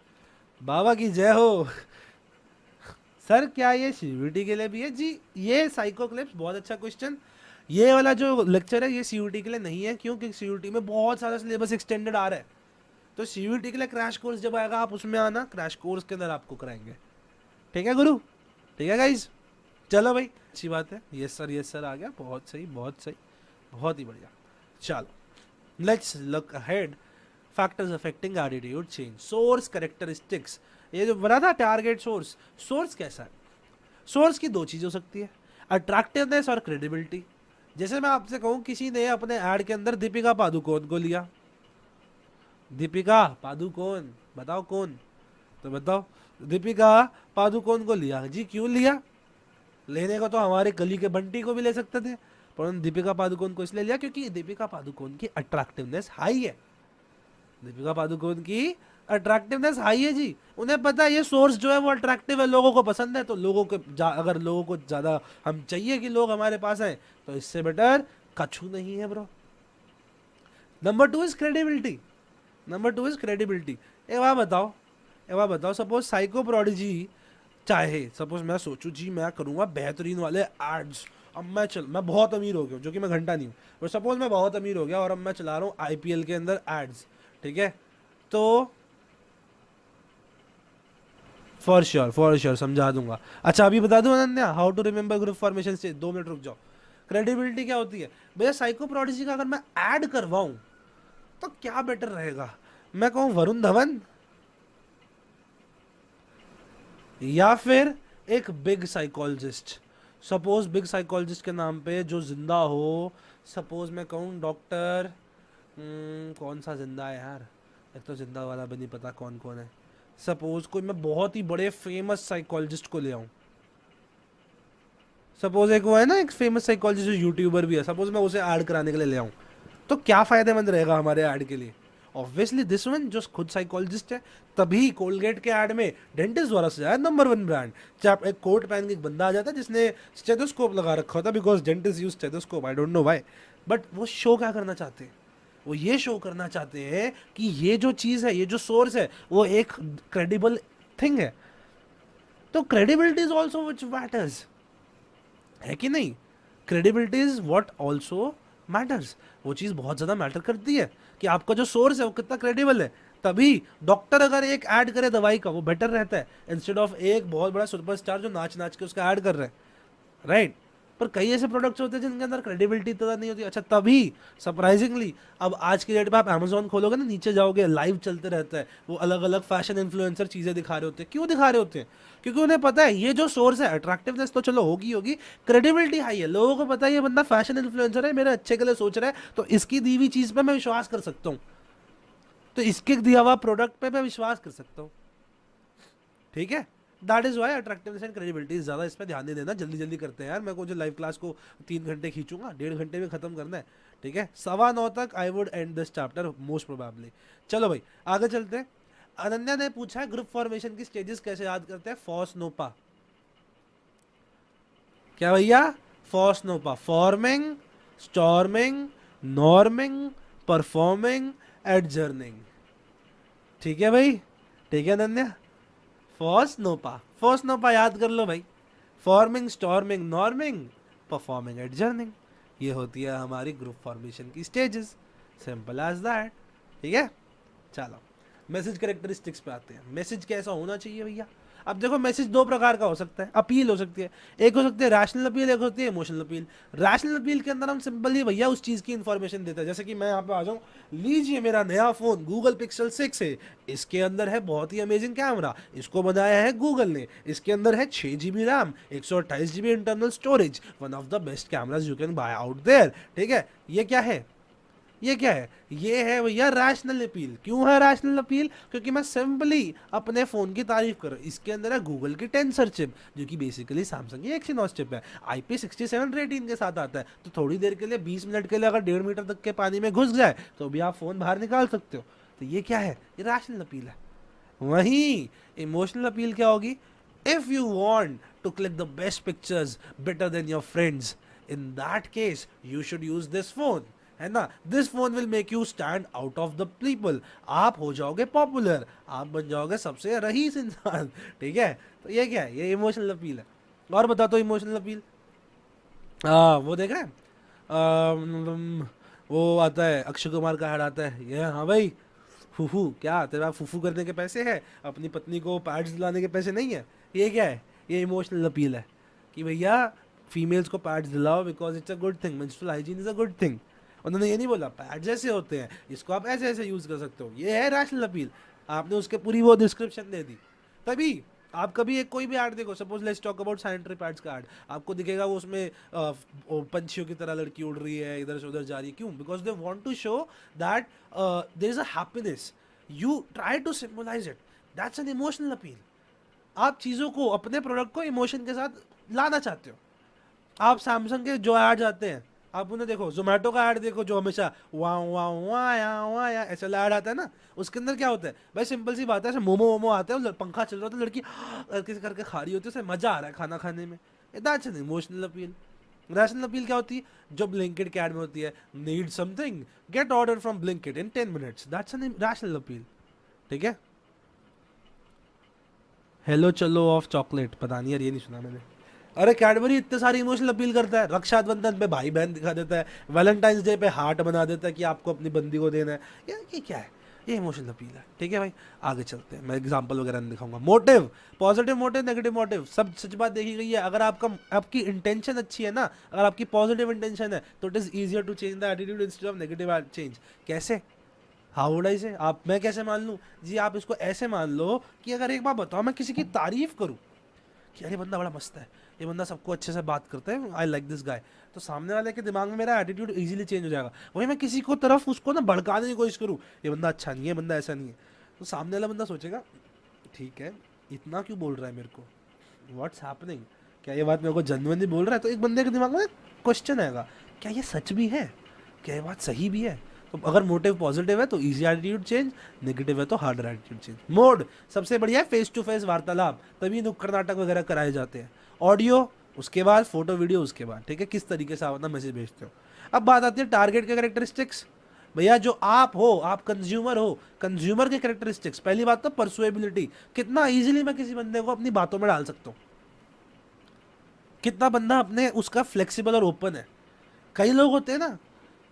बाबा की जय हो। सर क्या ये सीयूईटी के लिए भी है? जी ये साइको क्लिप्स बहुत अच्छा क्वेश्चन। ये वाला जो लेक्चर है ये सीयूईटी के लिए नहीं है, क्योंकि सीयूईटी में बहुत सारा सिलेबस एक्सटेंडेड आ रहा है। तो सीयूईटी के लिए क्रैश कोर्स जब आएगा आप उसमें आना, क्रैश कोर्स के अंदर आपको कराएंगे। ठीक है गुरु, ठीक है गाइज, चलो भाई अच्छी बात है। यस सर आ गया, बहुत सही बहुत सही, बहुत ही बढ़िया। चलो let's look ahead. Factors affecting attitude change, source characteristics. ये जो बना था टारगेट सोर्स, सोर्स कैसा है? सोर्स की दो चीज़ हो सकती है, अट्रैक्टिवनेस और क्रेडिबिलिटी। जैसे मैं आपसे कहूँ किसी ने अपने ऐड के अंदर दीपिका पादुकोण को लिया, दीपिका पादुकोण, बताओ कौन, तो बताओ, दीपिका पादुकोण को लिया जी। क्यों लिया? लेने को तो हमारे गली के बंटी को भी ले सकते थे, पर उन्होंने दीपिका पादुकोण को इसलिए लिया क्योंकि दीपिका पादुकोण की अट्रैक्टिवनेस हाई है। दीपिका पादुकोण की अट्रैक्टिवनेस हाई है जी, उन्हें पता है ये सोर्स जो है वो अट्रैक्टिव है, लोगों को पसंद है, तो लोगों को अगर लोगों को ज़्यादा हम चाहिए कि लोग हमारे पास आए तो इससे बेटर कछु नहीं है bro. Number two is credibility, number two is credibility. एक बात बताओ, सपोज साइको प्रोडिजी चाहे, सपोज मैं सोचूं जी मैं करूंगा बेहतरीन वाले एड्स, अब मैं बहुत अमीर हो गया, जो कि मैं घंटा नहीं हूँ, पर सपोज मैं बहुत अमीर हो गया और अब मैं चला रहा हूँ आईपीएल के अंदर एड्स, ठीक है, तो फॉर श्योर समझा दूंगा। अच्छा अभी बता दूं Ananya, how to remember group formation से, 2 मिनट रुक जाओ। क्रेडिबिलिटी क्या होती है भैया? साइको प्रोडिजी का अगर मैं ऐड करवाऊं तो क्या बेटर रहेगा? मैं कहूं वरुण धवन या फिर एक big psychologist. Suppose big psychologist के नाम पे जो जिंदा हो, सपोज मैं कहूँ डॉक्टर, कौन सा जिंदा है यार, एक तो जिंदा वाला भी नहीं पता कौन कौन है। सपोज कोई मैं बहुत ही बड़े फेमस साइकोलॉजिस्ट को ले आऊं, सपोज एक वो है ना एक फेमस साइकोलॉजिस्ट जो यूट्यूबर भी है, सपोज मैं उसे ऐड कराने के लिए ले आऊं, तो क्या फायदेमंद रहेगा हमारे ऐड के लिए? ऑब्वियसली दिस वन जो खुद साइकोलॉजिस्ट है। तभी कोलगेट के ऐड में डेंटिस्ट द्वारा सजाया नंबर 1 ब्रांड, चाहे एक कोट पहन के एक बंदा आ जाता है जिसने स्टेथोस्कोप लगा रखा होता, because dentist use stethoscope, I don't know why, but वो शो क्या करना चाहते हैं? वो ये शो करना चाहते हैं कि ये जो चीज़ है, ये जो सोर्स है, वो एक क्रेडिबल थिंग है। तो credibility is also which matters, है कि नहीं? Credibility is what also matters, वो चीज़ बहुत ज़्यादा मैटर करती है कि आपका जो सोर्स है वो कितना क्रेडिबल है। तभी डॉक्टर अगर एक ऐड करे दवाई का वो बेटर रहता है, इंस्टेड ऑफ एक बहुत बड़ा सुपरस्टार जो नाच नाच के उसका ऐड कर रहे हैं, राइट? पर कई ऐसे प्रोडक्ट्स होते हैं जिनके अंदर क्रेडिबिलिटी तो नहीं होती। अच्छा तभी सरप्राइजिंगली अब आज की डेट में आप अमेजोन खोलोगे ना, नीचे जाओगे लाइव चलते रहता है, वो अलग अलग फैशन इन्फ्लुएंसर चीज़ें दिखा रहे होते हैं। क्यों दिखा रहे होते हैं? क्योंकि उन्हें पता है ये जो सोर्स है, अट्रैक्टिवनेस तो चलो होगी, क्रेडिबिलिटी हाई है, लोगों को पता है ये बंदा फैशन इन्फ्लुएंसर है, मेरे अच्छे के लिए सोच रहा है, तो इसकी दी हुई चीज़ पर मैं विश्वास कर सकता हूँ, तो इसके दिया हुआ प्रोडक्ट पे मैं विश्वास कर सकता हूँ। ठीक है, that is why attractiveness and credibility ज़्यादा, इस पर ध्यान नहीं देना। जल्दी जल्दी करते हैं यार, मैं को जो लाइव क्लास को 3 घंटे खींचूंगा, 1.5 घंटे में खत्म करना है। ठीक है, 9:15 तक I would and this chapter most probably. चलो भाई आगे चलते हैं। अनन्या ने पूछा है ग्रुप फॉर्मेशन की स्टेजेस कैसे याद करते हैं? फॉस नोपा, क्या भैया? फॉस नोपा, forming, storming, norming, performing, adjourning. ठीक है भाई, ठीक है अनन्या, फॉस नोपा याद कर लो भाई। Forming, storming, norming, performing at journeying. ये होती है हमारी ग्रुप फॉर्मेशन की स्टेजेस, सिंपल एज दैट। ठीक है, चलो मैसेज कैरेक्टरिस्टिक्स पे आते हैं। मैसेज कैसा होना चाहिए भैया? अब देखो मैसेज दो प्रकार का हो सकता है, अपील हो सकती है, एक हो सकती है रैशनल अपील, एक होती है इमोशनल अपील। रैशनल अपील के अंदर हम सिंपली भैया उस चीज़ की इन्फॉर्मेशन देते हैं, जैसे कि मैं यहाँ पे आ जाऊँ, लीजिए मेरा नया फ़ोन गूगल पिक्सल 6 है, इसके अंदर है बहुत ही अमेजिंग कैमरा, इसको बनाया है गूगल ने, इसके अंदर है 6 GB RAM, 128 GB internal storage, one of the best cameras you can buy out there. ठीक है, ये क्या है? ये क्या है? ये है भैया रैशनल अपील। क्यों है रैशनल अपील? क्योंकि मैं सिंपली अपने फ़ोन की तारीफ कर रहा हूँ। इसके अंदर है गूगल की टेंसर चिप, जो कि बेसिकली सैमसंग की एक्सिनोस चिप है, IP67 रेटिंग के साथ आता है। तो थोड़ी देर के लिए 20 मिनट के लिए अगर 1.5 मीटर तक के पानी में घुस जाए तो भी आप फ़ोन बाहर निकाल सकते हो। तो ये क्या है? ये रैशनल अपील है। वहीं इमोशनल अपील क्या होगी? If you want to click the best pictures better than your friends, in that case you should use this phone, है ना। This phone will make you stand out of the people. आप हो जाओगे popular, आप बन जाओगे सबसे rice इंसान। ठीक है, तो ये क्या है? ये इमोशनल अपील है। और बता दो इमोशनल अपील। वो देखा है वो आता है अक्षय कुमार का ऐड आता है, ये हाँ भाई फूफू, क्या तेरा फूफू करने के पैसे हैं, अपनी पत्नी को पैड्स दिलाने के पैसे नहीं है। ये क्या है? ये इमोशनल अपील है कि भैया फीमेल्स को पैड्स दिलाओ because it's a good thing, menstrual hygiene is a good thing. उन्होंने ये नहीं बोला पैड्स ऐसे होते हैं, इसको आप ऐसे ऐसे यूज कर सकते हो। ये है रैशनल अपील। आपने उसके पूरी वो डिस्क्रिप्शन दे दी। तभी आप कभी एक कोई भी ऐड देखो, suppose let's talk about sanitary pads का ऐड, आपको दिखेगा वो उसमें वो पंछियों की तरह लड़की उड़ रही है, इधर से उधर जा रही है। क्यों? Because they want to show that there is a happiness, you try to symbolize it, that's an emotional appeal. आप चीज़ों को, अपने प्रोडक्ट को इमोशन के साथ लाना चाहते हो। आप सैमसंग के जो ऐड आते हैं, आप उन्हें देखो, जोमेटो का ऐड देखो जो हमेशा वाह वाह वाह ऐसा ऐड आता है ना, उसके अंदर क्या होता है भाई? सिंपल सी बात है, ऐसे मोमो वोमो आते हैं, पंखा चल रहा होता है, लड़की करके करके खा रही होती है, उसे मजा आ रहा है खाना खाने में। That's an emotional appeal. Rational appeal क्या होती है? जो ब्लिंकिट के ऐड में होती है, need something gate order from Blinkit in 10 minutes, that's an rational appeal. ठीक है, हेलो चलो ऑफ चॉकलेट, पता नहीं यार, ये नहीं सुना मैंने। अरे कैडबरी इतने सारी इमोशनल अपील करता है, रक्षाबंधन पे भाई बहन दिखा देता है, वैलेंटाइंस डे पे हार्ट बना देता है कि आपको अपनी बंदी को देना है। ये क्या है? ये इमोशनल अपील है। ठीक है भाई, आगे चलते हैं, मैं एग्जांपल वगैरह नहीं दिखाऊंगा। Motive, positive motive, negative motive, सब सच बात देखी गई है। अगर आपकी इंटेंशन अच्छी है ना, अगर आपकी पॉजिटिव इंटेंशन है, तो it is easier to change the attitude instead of negative change. कैसे? How would I say? आप, मैं कैसे मान लूँ जी? आप इसको ऐसे मान लो कि अगर एक बार बताओ, मैं किसी की तारीफ करूँ कि अरे बंदा बड़ा मस्त है, ये बंदा सबको अच्छे से बात करता है, आई लाइक दिस गाय, तो सामने वाले के दिमाग में मेरा एटीट्यूड इजीली चेंज हो जाएगा। वही मैं किसी को तरफ उसको ना भड़काने की कोशिश करूँ, ये बंदा अच्छा नहीं है, बंदा ऐसा नहीं है, तो सामने वाला बंदा सोचेगा ठीक है, इतना क्यों बोल रहा है मेरे को, व्हाट्स हैपनिंग, क्या ये बात मेरे को जेन्युइनली बोल रहा है? तो एक बंदे के दिमाग में क्वेश्चन आएगा, क्या ये सच भी है, क्या ये बात सही भी है? तो अगर मोटिव पॉजिटिव है तो इजी एटीट्यूड चेंज, नेगेटिव है तो हार्डर एटीट्यूड चेंज। मोड सबसे बढ़िया है फेस टू फेस वार्तालाप, तभी नुक्कड़ नाटक वगैरह कराए जाते हैं। ऑडियो उसके बाद, फोटो वीडियो उसके बाद। ठीक है, किस तरीके से आप अपना मैसेज भेजते हो। अब बात आती है टारगेट के कैरेक्टरिस्टिक्स। भैया जो आप हो, आप कंज्यूमर हो, कंज्यूमर के कैरेक्टरिस्टिक्स। पहली बात तो परसुएबिलिटी, कितना इजीली मैं किसी बंदे को अपनी बातों में डाल सकता हूँ, कितना बंदा अपने उसका फ्लेक्सिबल और ओपन है। कई लोग होते हैं ना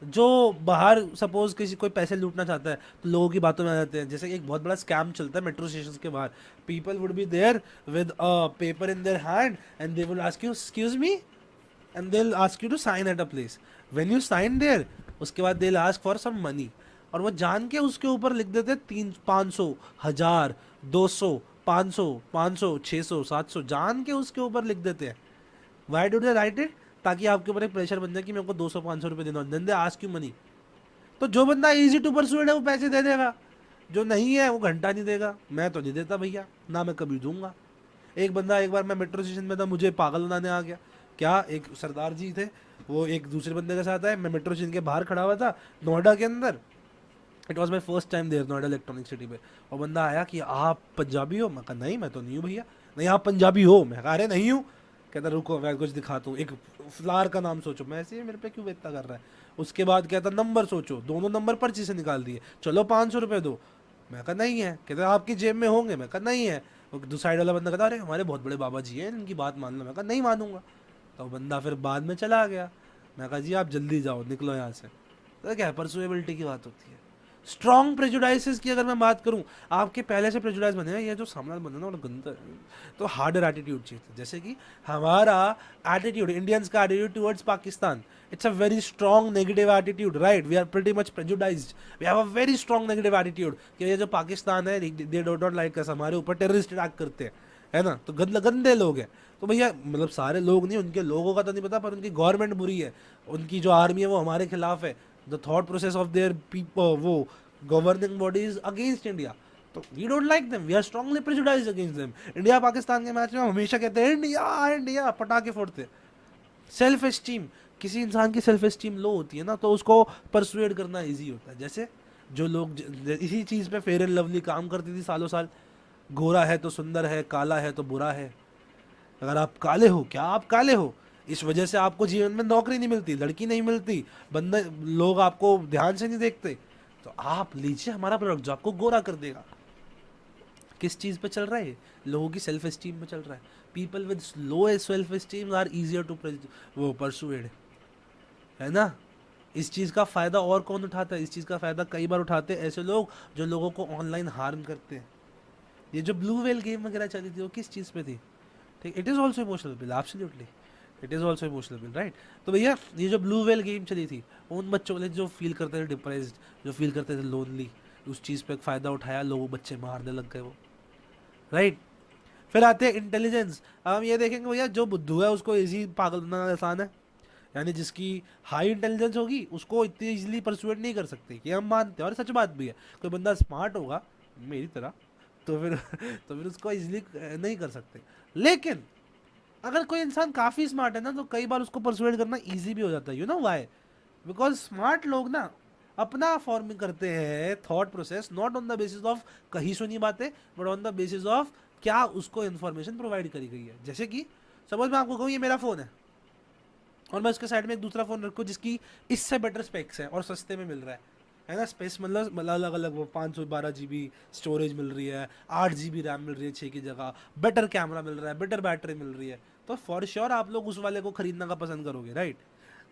जो बाहर सपोज किसी कोई पैसे लूटना चाहता है तो लोगों की बातों में आ जाते हैं। जैसे एक बहुत बड़ा स्कैम चलता है मेट्रो स्टेशन के बाहर, people would be there with a paper in their hand and they will ask you excuse me and they will ask you to sign at a place. When you sign there, उसके बाद they will ask for some money, और वो जान के उसके ऊपर लिख देते 300, 500, 1000, 200, 500, 500, 600, 700, जान के उसके ऊपर लिख देते हैं। Why do they right it? ताकि आपके ऊपर एक प्रेशर बन जाए कि मेरे को 200-500 रुपये देना, then they ask you money. तो जो बंदा इजी टू परसूड है वो पैसे दे देगा, जो नहीं है वो घंटा नहीं देगा। मैं तो नहीं देता भैया, ना मैं कभी दूंगा। एक बंदा, एक बार मैं मेट्रो स्टेशन में था, मुझे पागल बनाने आ गया। क्या, एक सरदार जी थे, वो एक दूसरे बंदे के साथ आए, मैं मेट्रो स्टेशन के बाहर खड़ा हुआ था नोएडा के अंदर। It was my first time there, Noida electronic city पे। और बंदा आया कि आप पंजाबी हो? मैं कहा नहीं, मैं तो नहीं हूँ भैया। नहीं आप पंजाबी हो? मैं कहा अरे नहीं हूँ। कहता रुको मैं कुछ दिखाता हूँ, एक फ्लावर का नाम सोचो। मैं ऐसे, मेरे पे क्यों इतना कर रहा है? उसके बाद कहता नंबर सोचो, दोनों नंबर पर्ची से निकाल दिए, चलो 500 रुपये दो। मैं कहा नहीं है। कहता आपकी जेब में होंगे? मैं कहा नहीं है। दूसरा साइड वाला बंदा कहता अरे हमारे बहुत बड़े बाबा जी हैं, इनकी बात मान लो। मैं कहा नहीं मानूंगा। तो बंदा फिर बाद में चला गया। मैं कहा जी आप जल्दी जाओ, निकलो यहाँ से। तो क्या परसुएबिलिटी की बात होती है। स्ट्रॉन्ग प्रेजुडाइसेस की अगर मैं बात करूं, आपके पहले से प्रेजुडाइज बने हैं, ये जो सामने बने ना वो गंदा है, तो हार्डर एटीट्यूड चाहिए। जैसे कि हमारा एटीट्यूड, इंडियंस का attitude towards Pakistan, it's a very strong negative attitude, right. We are pretty much prejudiced, we have a very strong negative attitude कि ये जो पाकिस्तान है they don't not like us, हमारे ऊपर टेररिस्ट अटैक करते हैं, है ना, तो गंदे लोग हैं। तो भैया मतलब सारे लोग नहीं, उनके लोगों का तो नहीं पता, पर उनकी गवर्नमेंट बुरी है, उनकी जो आर्मी है वो हमारे खिलाफ है, the thought process of their people, वो गवर्निंग बॉडीज अगेंस्ट इंडिया, तो we don't like them, we are strongly prejudiced against them. India Pakistan के मैच में हम हमेशा कहते हैं इंडिया इंडिया, पटाखे फोड़ते। सेल्फ एस्टीम, किसी इंसान की सेल्फ एस्टीम लो होती है ना, तो उसको परसुएड करना इजी होता है। जैसे जो लोग इसी चीज़ पे फेयर एंड लवली काम करती थी सालों साल, गोरा है तो सुंदर है, काला है तो बुरा है। अगर आप काले हो, क्या आप काले हो, इस वजह से आपको जीवन में नौकरी नहीं मिलती, लड़की नहीं मिलती, बंदे लोग आपको ध्यान से नहीं देखते, तो आप लीजिए हमारा प्रोडक्ट जो आपको गोरा कर देगा। किस चीज़ पे चल रहा है? लोगों की सेल्फ एस्टीम पे चल रहा है। People with low self esteem are easier to वो परसुएड, है ना। इस चीज़ का फ़ायदा और कौन उठाता है? इस चीज़ का फ़ायदा कई बार उठाते हैं ऐसे लोग जो लोगों को ऑनलाइन हार्म करते हैं। ये जो ब्लू वेल गेम वगैरह चली थी वो किस चीज़ पे थी? ठीक, it is also emotional bill, absolutely it is also emotional bill, right. तो भैया ये जो ब्लू वेल गेम चली थी, उन बच्चों ने जो फील करते थे डिप्रेस्ड, जो फील करते थे लोनली, उस चीज़ पे फ़ायदा उठाया, लोगों बच्चे मारने लग गए वो, राइट। फिर आते हैं इंटेलिजेंस। अब हम ये देखेंगे भैया जो बुद्धू है उसको इजी पागल बनाना आसान है, यानी जिसकी हाई इंटेलिजेंस होगी उसको इतनी इजीली परसुएट नहीं कर सकते, कि हम मानते हैं और सच बात भी है। कोई बंदा स्मार्ट होगा मेरी तरह तो फिर तो फिर उसको इजीली नहीं कर सकते। लेकिन अगर कोई इंसान काफ़ी स्मार्ट है ना, तो कई बार उसको परसुएट करना ईजी भी हो जाता है। You know why? Because smart लोग ना अपना फॉर्मिंग करते हैं thought process not on the basis of कहीं सुनी बातें, but on the basis of क्या उसको इन्फॉर्मेशन प्रोवाइड करी गई है। जैसे कि सपोज मैं आपको कहूँ ये मेरा फ़ोन है और मैं उसके साइड में एक दूसरा फ़ोन रखूँ जिसकी इससे बेटर स्पेक्स है और सस्ते में मिल रहा है ना। स्पेस मतलब अलग अलग वो 512 GB स्टोरेज मिल रही है, 8 GB रैम मिल रही है 6 की जगह, बेटर कैमरा मिल रहा है, बेटर बैटरी मिल रही है, तो फॉर श्योर आप लोग उस वाले को खरीदना का पसंद करोगे, right.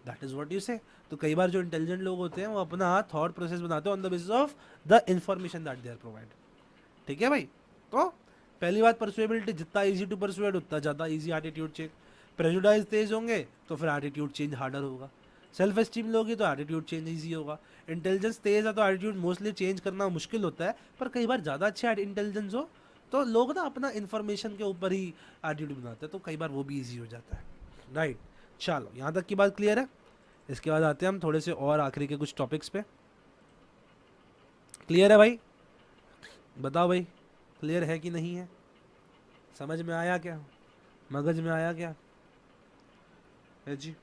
That is what you से। तो कई बार जो इंटेलिजेंट लोग होते हैं वो अपना थॉट प्रोसेस बनाते हैं on the basis of the information that they are provide. ठीक है भाई। तो पहली बात परसुएबिलिटी, जितना ईजी टू परसुएड उतना ज़्यादा ईजी एटीट्यूड चेंज। प्रेजुडाइज तेज होंगे तो फिर एटीट्यूड चेंज हार्डर होगा। सेल्फ एस्टीम लोगे तो एटीट्यूड चेंज ईजी होगा। इंटेलिजेंस तेज है तो एटीट्यूड मोस्टली चेंज करना मुश्किल होता है, पर कई बार ज़्यादा अच्छा इंटेलिजेंस हो तो लोग ना अपना इन्फॉर्मेशन के ऊपर ही एटीट्यूड बनाते हैं, तो कई बार वो भी ईजी हो जाता है, राइट। चलो यहाँ तक की बात क्लियर है। इसके बाद आते हैं हम थोड़े से और आखिरी के कुछ टॉपिक्स पे। क्लियर है भाई? बताओ भाई, क्लियर है कि नहीं है? समझ में आया क्या? मगज में आया क्या है जी?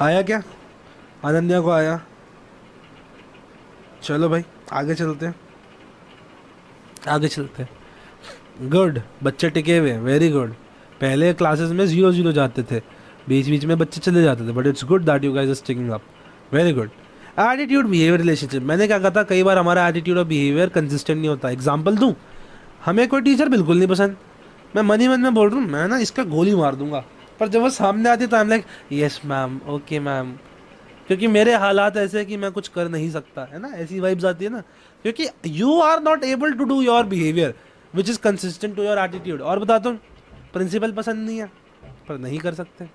आया क्या? अनन्या को आया? चलो भाई आगे चलते हैं, आगे चलते हैं। गुड, बच्चे टिके हुए हैं, वेरी गुड। पहले क्लासेस में 0-0 जाते थे, बीच बीच में बच्चे चले जाते थे, but it's good that you guys are sticking up, very good. Attitude behaviour relationship, मैंने क्या कहा था, कई बार हमारा एटीट्यूड और बिहेवियर कंसिस्टेंट नहीं होता। एग्जांपल दूं, हमें कोई टीचर बिल्कुल नहीं पसंद, मैं मन ही मन में बोल रहा हूँ मैं ना इसका गोली मार दूंगा, पर जब वो सामने आती तो I am like yes ma'am, okay ma'am, क्योंकि मेरे हालात ऐसे हैं कि मैं कुछ कर नहीं सकता, है ना, ऐसी वाइब्स आती है ना, क्योंकि you are not able to do your behaviour which is consistent to your attitude. और बताता हूँ, प्रिंसिपल पसंद नहीं है पर नहीं कर सकते,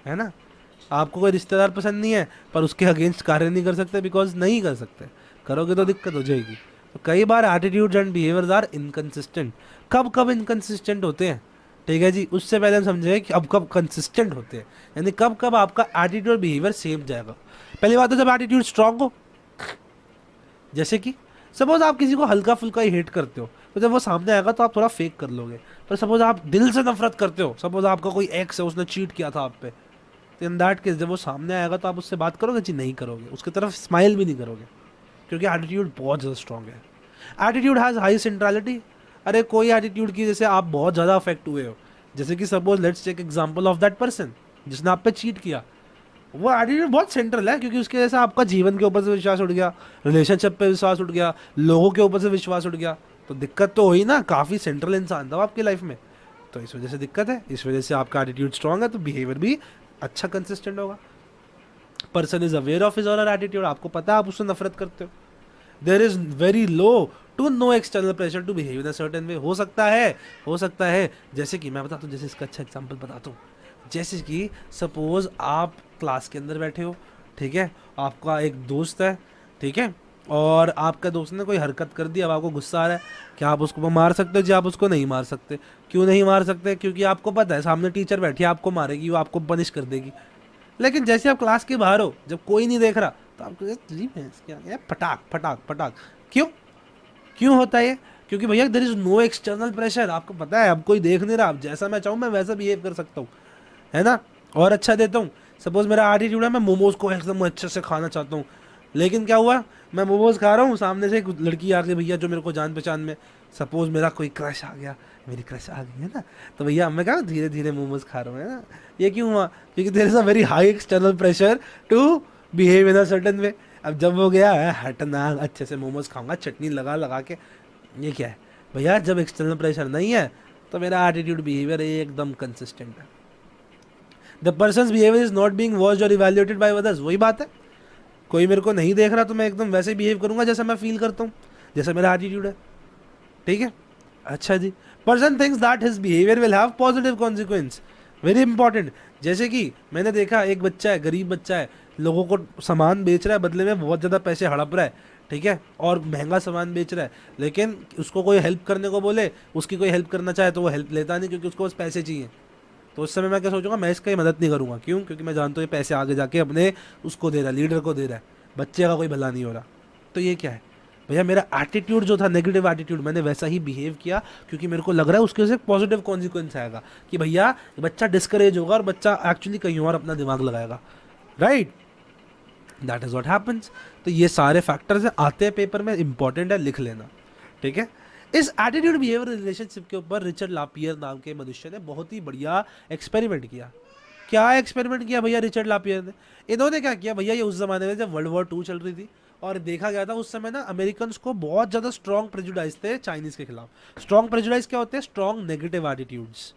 है ना। आपको कोई रिश्तेदार पसंद नहीं है पर उसके अगेंस्ट कार्य नहीं कर सकते, बिकॉज नहीं कर सकते, करोगे तो दिक्कत हो जाएगी। तो कई बार attitudes and behaviours are inconsistent. कब कब इनकंसिस्टेंट होते हैं, ठीक है जी, उससे पहले हम समझें कि अब कब कंसिस्टेंट होते हैं, यानी कब कब आपका एटीट्यूड और बिहेवियर सेम जाएगा। पहली बात तो जब एटीट्यूड स्ट्रांग हो, जैसे कि सपोज आप किसी को हल्का फुल्का ही हेट करते हो, तो जब वो सामने आएगा तो आप थोड़ा फेक कर लोगे। पर सपोज आप दिल से नफरत करते हो, सपोज आपका कोई एक्स है, उसने चीट किया था आप पे, तो इन दैट केस जब वो सामने आएगा तो आप उससे बात करोगे जी? नहीं करोगे, उसकी तरफ स्माइल भी नहीं करोगे, क्योंकि एटीट्यूड बहुत ज़्यादा स्ट्रांग है। Attitude has high centrality. अरे कोई एटीट्यूड की जैसे आप बहुत ज़्यादा अफेक्ट हुए हो, जैसे कि suppose let's take example of that person जिसने आप पे चीट किया, वो एटीट्यूड बहुत सेंट्रल है, क्योंकि उसकी वजह से आपका जीवन के ऊपर से विश्वास उठ गया, रिलेशनशिप पे विश्वास उठ गया, लोगों के ऊपर से विश्वास उठ गया, तो दिक्कत तो हुई ना। काफ़ी सेंट्रल इंसान था वो आपकी लाइफ में, तो इस वजह से दिक्कत है। इस वजह से आपका एटीट्यूड स्ट्रांग है तो बिहेवियर भी अच्छा कंसिस्टेंट होगा। Person is aware of his और एटीट्यूड, आपको पता है आप उससे नफरत करते हो। There is very low to no external pressure to behave in a certain way. हो सकता है जैसे कि मैं बताता हूँ, जैसे इसका अच्छा एग्जाम्पल बताता हूँ। जैसे कि सपोज आप क्लास के अंदर बैठे हो, ठीक है, आपका एक दोस्त है, ठीक है, और आपका दोस्त ने कोई हरकत कर दी, अब आपको गुस्सा आ रहा है, क्या आप उसको मार सकते हो? जी आप उसको नहीं मार सकते। क्यों नहीं मार सकते? क्योंकि आपको पता है सामने टीचर बैठी है, आपको मारेगी, वो आपको पनिश कर देगी। लेकिन जैसे आप क्लास के बाहर हो, जब कोई नहीं देख रहा, तो आपको जी भैंस क्या है, फटाक फटाक फटाक। क्यों क्यों होता है ये? क्योंकि भैया there is no external pressure, आपको पता है अब कोई देख नहीं रहा, अब जैसा मैं चाहूँ मैं वैसा बिहेव कर सकता हूँ, है ना। और अच्छा देता हूँ, सपोज मेरा एटीट्यूड है, मैं मोमोज को एकदम अच्छे से खाना चाहता हूँ, लेकिन क्या हुआ, मैं मोमोज खा रहा हूँ, सामने से एक लड़की आ गई भैया जो मेरे को जान पहचान में, सपोज मेरा कोई क्रश आ गया, मेरी क्रश आ गई है ना, तो भैया मैं क्या धीरे धीरे मोमोज खा रहा हूँ, है ना। ये क्यों हुआ? क्योंकि there is a very high external pressure to behave in a certain way. अब जब वो गया है हटना, अच्छे से मोमोज खाऊंगा चटनी लगा लगा के, ये क्या है भैया? जब एक्सटर्नल प्रेशर नहीं है तो मेरा एटीट्यूड बिहेवियर एकदम कंसिस्टेंट है। The person behaviour is not being watched और इवेल्युएटेड बाय अदर्स। वही बात है, कोई मेरे को नहीं देख रहा तो मैं एकदम वैसे बिहेव करूंगा जैसा मैं फील करता हूँ, जैसा मेरा एटीट्यूड है, ठीक है। अच्छा जी, person thinks that his behaviour will have positive consequence, very important. जैसे कि मैंने देखा एक बच्चा है, गरीब बच्चा है, लोगों को सामान बेच रहा है, बदले में बहुत ज़्यादा पैसे हड़प रहा है, ठीक है, और महंगा सामान बेच रहा है, लेकिन उसको कोई हेल्प करने को बोले, उसकी कोई हेल्प करना चाहे तो वो हेल्प लेता नहीं, क्योंकि उसको बस पैसे चाहिए। तो उस समय मैं क्या सोचूंगा, मैं इसका मदद नहीं करूंगा। क्यों? क्योंकि मैं जानता हूँ ये पैसे आगे जाके अपने उसको दे रहा है, लीडर को दे रहा है, बच्चे का कोई भला नहीं हो रहा। तो ये क्या है भैया? मेरा एटीट्यूड जो था नेगेटिव एटीट्यूड, मैंने वैसा ही बिहेव किया, क्योंकि मेरे को लग रहा है उसके से पॉजिटिव कॉन्सिक्वेंस आएगा कि भैया बच्चा डिस्करेज होगा और बच्चा एक्चुअली कहीं और अपना दिमाग लगाएगा, right. That is what happens. तो ये सारे फैक्टर्स आते हैं पेपर में, इंपॉर्टेंट है, लिख लेना, ठीक है। इस एटीट्यूड बिहेवियर रिलेशनशिप के ऊपर रिचर्ड लापियर नाम के मनुष्य ने बहुत ही बढ़िया एक्सपेरिमेंट किया। क्या एक्सपेरिमेंट किया भैया रिचर्ड लापियर ने? इन्होंने क्या किया भैया, ये उस जमाने में जब वर्ल्ड वॉर 2 चल रही थी, और देखा गया था उस समय ना अमेरिकन को बहुत ज़्यादा स्ट्रॉन्ग प्रेजुडाइज थे चाइनीज़ के खिलाफ। स्ट्रॉन्ग प्रेजुडाइज क्या होते हैं? Strong negative attitudes.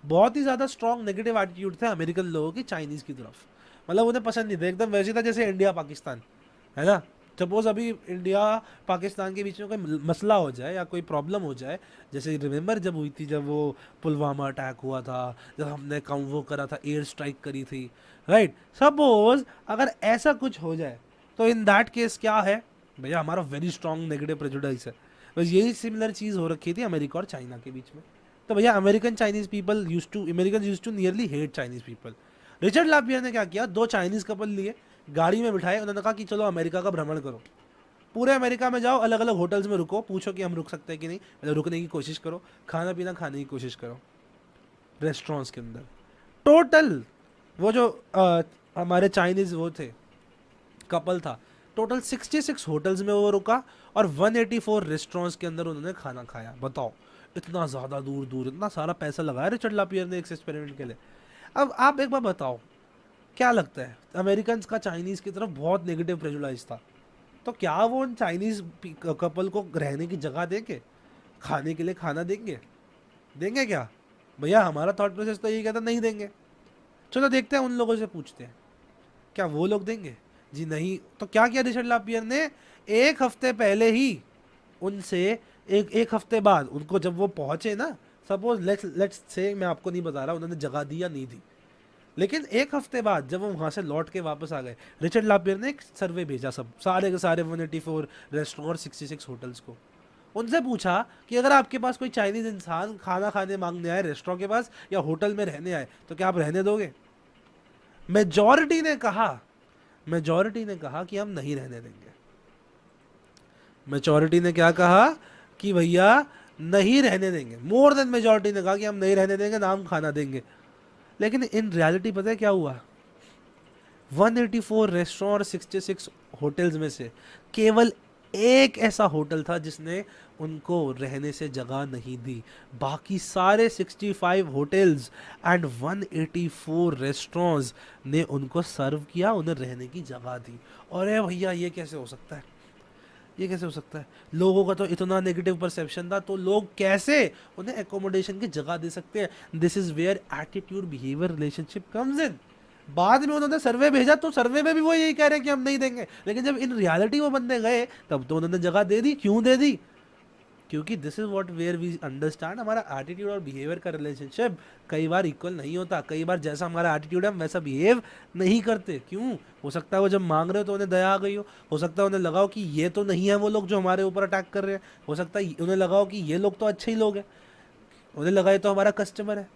बहुत ही ज़्यादा स्ट्रॉन्ग नेगेटिव एटीट्यूड थे अमेरिकन लोगों की चाइनीज़ की तरफ, मतलब उन्हें पसंद नहीं था, एकदम वैसे था जैसे इंडिया पाकिस्तान, है ना। सपोज अभी इंडिया पाकिस्तान के बीच में कोई मसला हो जाए या कोई प्रॉब्लम हो जाए, जैसे रिमेंबर जब हुई थी, जब वो पुलवामा अटैक हुआ था, जब हमने वो करा था, एयर स्ट्राइक करी थी, राइट। सपोज अगर ऐसा कुछ हो जाए तो इन दैट केस क्या है भैया, हमारा वेरी स्ट्रॉन्ग नेगेटिव प्रेजुडाइस है। बस यही सिमिलर चीज़ हो रखी थी अमेरिका और चाइना के बीच में। तो भैया American use to nearly hate Chinese people. Richard LaPiere ने क्या किया, 2 चाइनीज कपल लिए, गाड़ी में बिठाए, उन्होंने कहा कि चलो अमेरिका का भ्रमण करो, पूरे अमेरिका में जाओ, अलग अलग होटल्स में रुको, पूछो कि हम रुक सकते हैं कि नहीं, मतलब रुकने की कोशिश करो, खाना पीना खाने की कोशिश करो रेस्टोरेंट्स के अंदर। टोटल वो जो हमारे चाइनीज वो थे, कपल था, टोटल 66 होटल्स में वो रुका और 184 रेस्टोरेंट्स के अंदर उन्होंने खाना खाया। बताओ, इतना ज़्यादा दूर दूर इतना सारा पैसा लगाया रिचर्ड लापियर ने एक एक्सपेरिमेंट के लिए। अब आप एक बार बताओ, क्या लगता है, अमेरिकन का चाइनीज़ की तरफ बहुत नेगेटिव प्रेजुडाइज था, तो क्या वो उन चाइनीज़ कपल को रहने की जगह देंगे, खाने के लिए खाना देंगे क्या भैया? हमारा थॉट प्रोसेस तो यही कहता नहीं देंगे। चलो देखते हैं, उन लोगों से पूछते हैं क्या वो लोग देंगे। जी नहीं। तो क्या किया रिचर्ड लापियर ने, एक हफ्ते पहले ही उनसे एक हफ्ते बाद उनको जब वो पहुंचे ना, सपोज लेट्स से, मैं आपको नहीं बता रहा उन्होंने जगह दी या नहीं दी, लेकिन एक हफ्ते बाद जब वो वहाँ से लौट के वापस आ गए, रिचर्ड लापियर ने एक सर्वे भेजा सब सारे के सारे 184 रेस्टोरेंट 66 होटल्स को। उनसे पूछा कि अगर आपके पास कोई चाइनीज़ इंसान खाना खाने मांगने आए रेस्टोरेंट के पास या होटल में रहने आए, तो क्या आप रहने दोगे? मेजॉरिटी ने कहा कि हम नहीं रहने देंगे। मेजॉरिटी ने क्या कहा कि भैया नहीं रहने देंगे। मोर देन मेजॉरिटी ने कहा कि हम नहीं रहने देंगे, ना हम खाना देंगे। लेकिन इन रियलिटी पता है क्या हुआ, 184 रेस्टोरेंट और 66 होटल्स में से केवल एक ऐसा होटल था जिसने उनको रहने से जगह नहीं दी, बाकी सारे 65 होटल्स एंड 184 रेस्टोरेंट्स ने उनको सर्व किया, उन्हें रहने की जगह दी। और भैया ये कैसे हो सकता है, ये कैसे हो सकता है? लोगों का तो इतना नेगेटिव परसेप्शन था, तो लोग कैसे उन्हें एकोमोडेशन की जगह दे सकते हैं? This is where attitude behaviour relationship comes in. बाद में उन्होंने सर्वे भेजा तो सर्वे में भी वो यही कह रहे हैं कि हम नहीं देंगे, लेकिन जब इन रियलिटी वो बंदे गए तब तो उन्होंने जगह दे दी। क्यों दे दी? क्योंकि this is what where we understand हमारा एटीट्यूड और बिहेवियर का रिलेशनशिप कई बार इक्वल नहीं होता। कई बार जैसा हमारा एटीट्यूड है हम वैसा बिहेव नहीं करते। क्यों? हो सकता है वो जब मांग रहे हो तो उन्हें दया आ गई हो सकता है उन्हें लगाओ कि ये तो नहीं है वो लोग जो हमारे ऊपर अटैक कर रहे हैं, हो सकता है उन्हें लगाओ कि ये लोग तो अच्छे ही लोग हैं, उन्हें लगा ये तो हमारा कस्टमर है,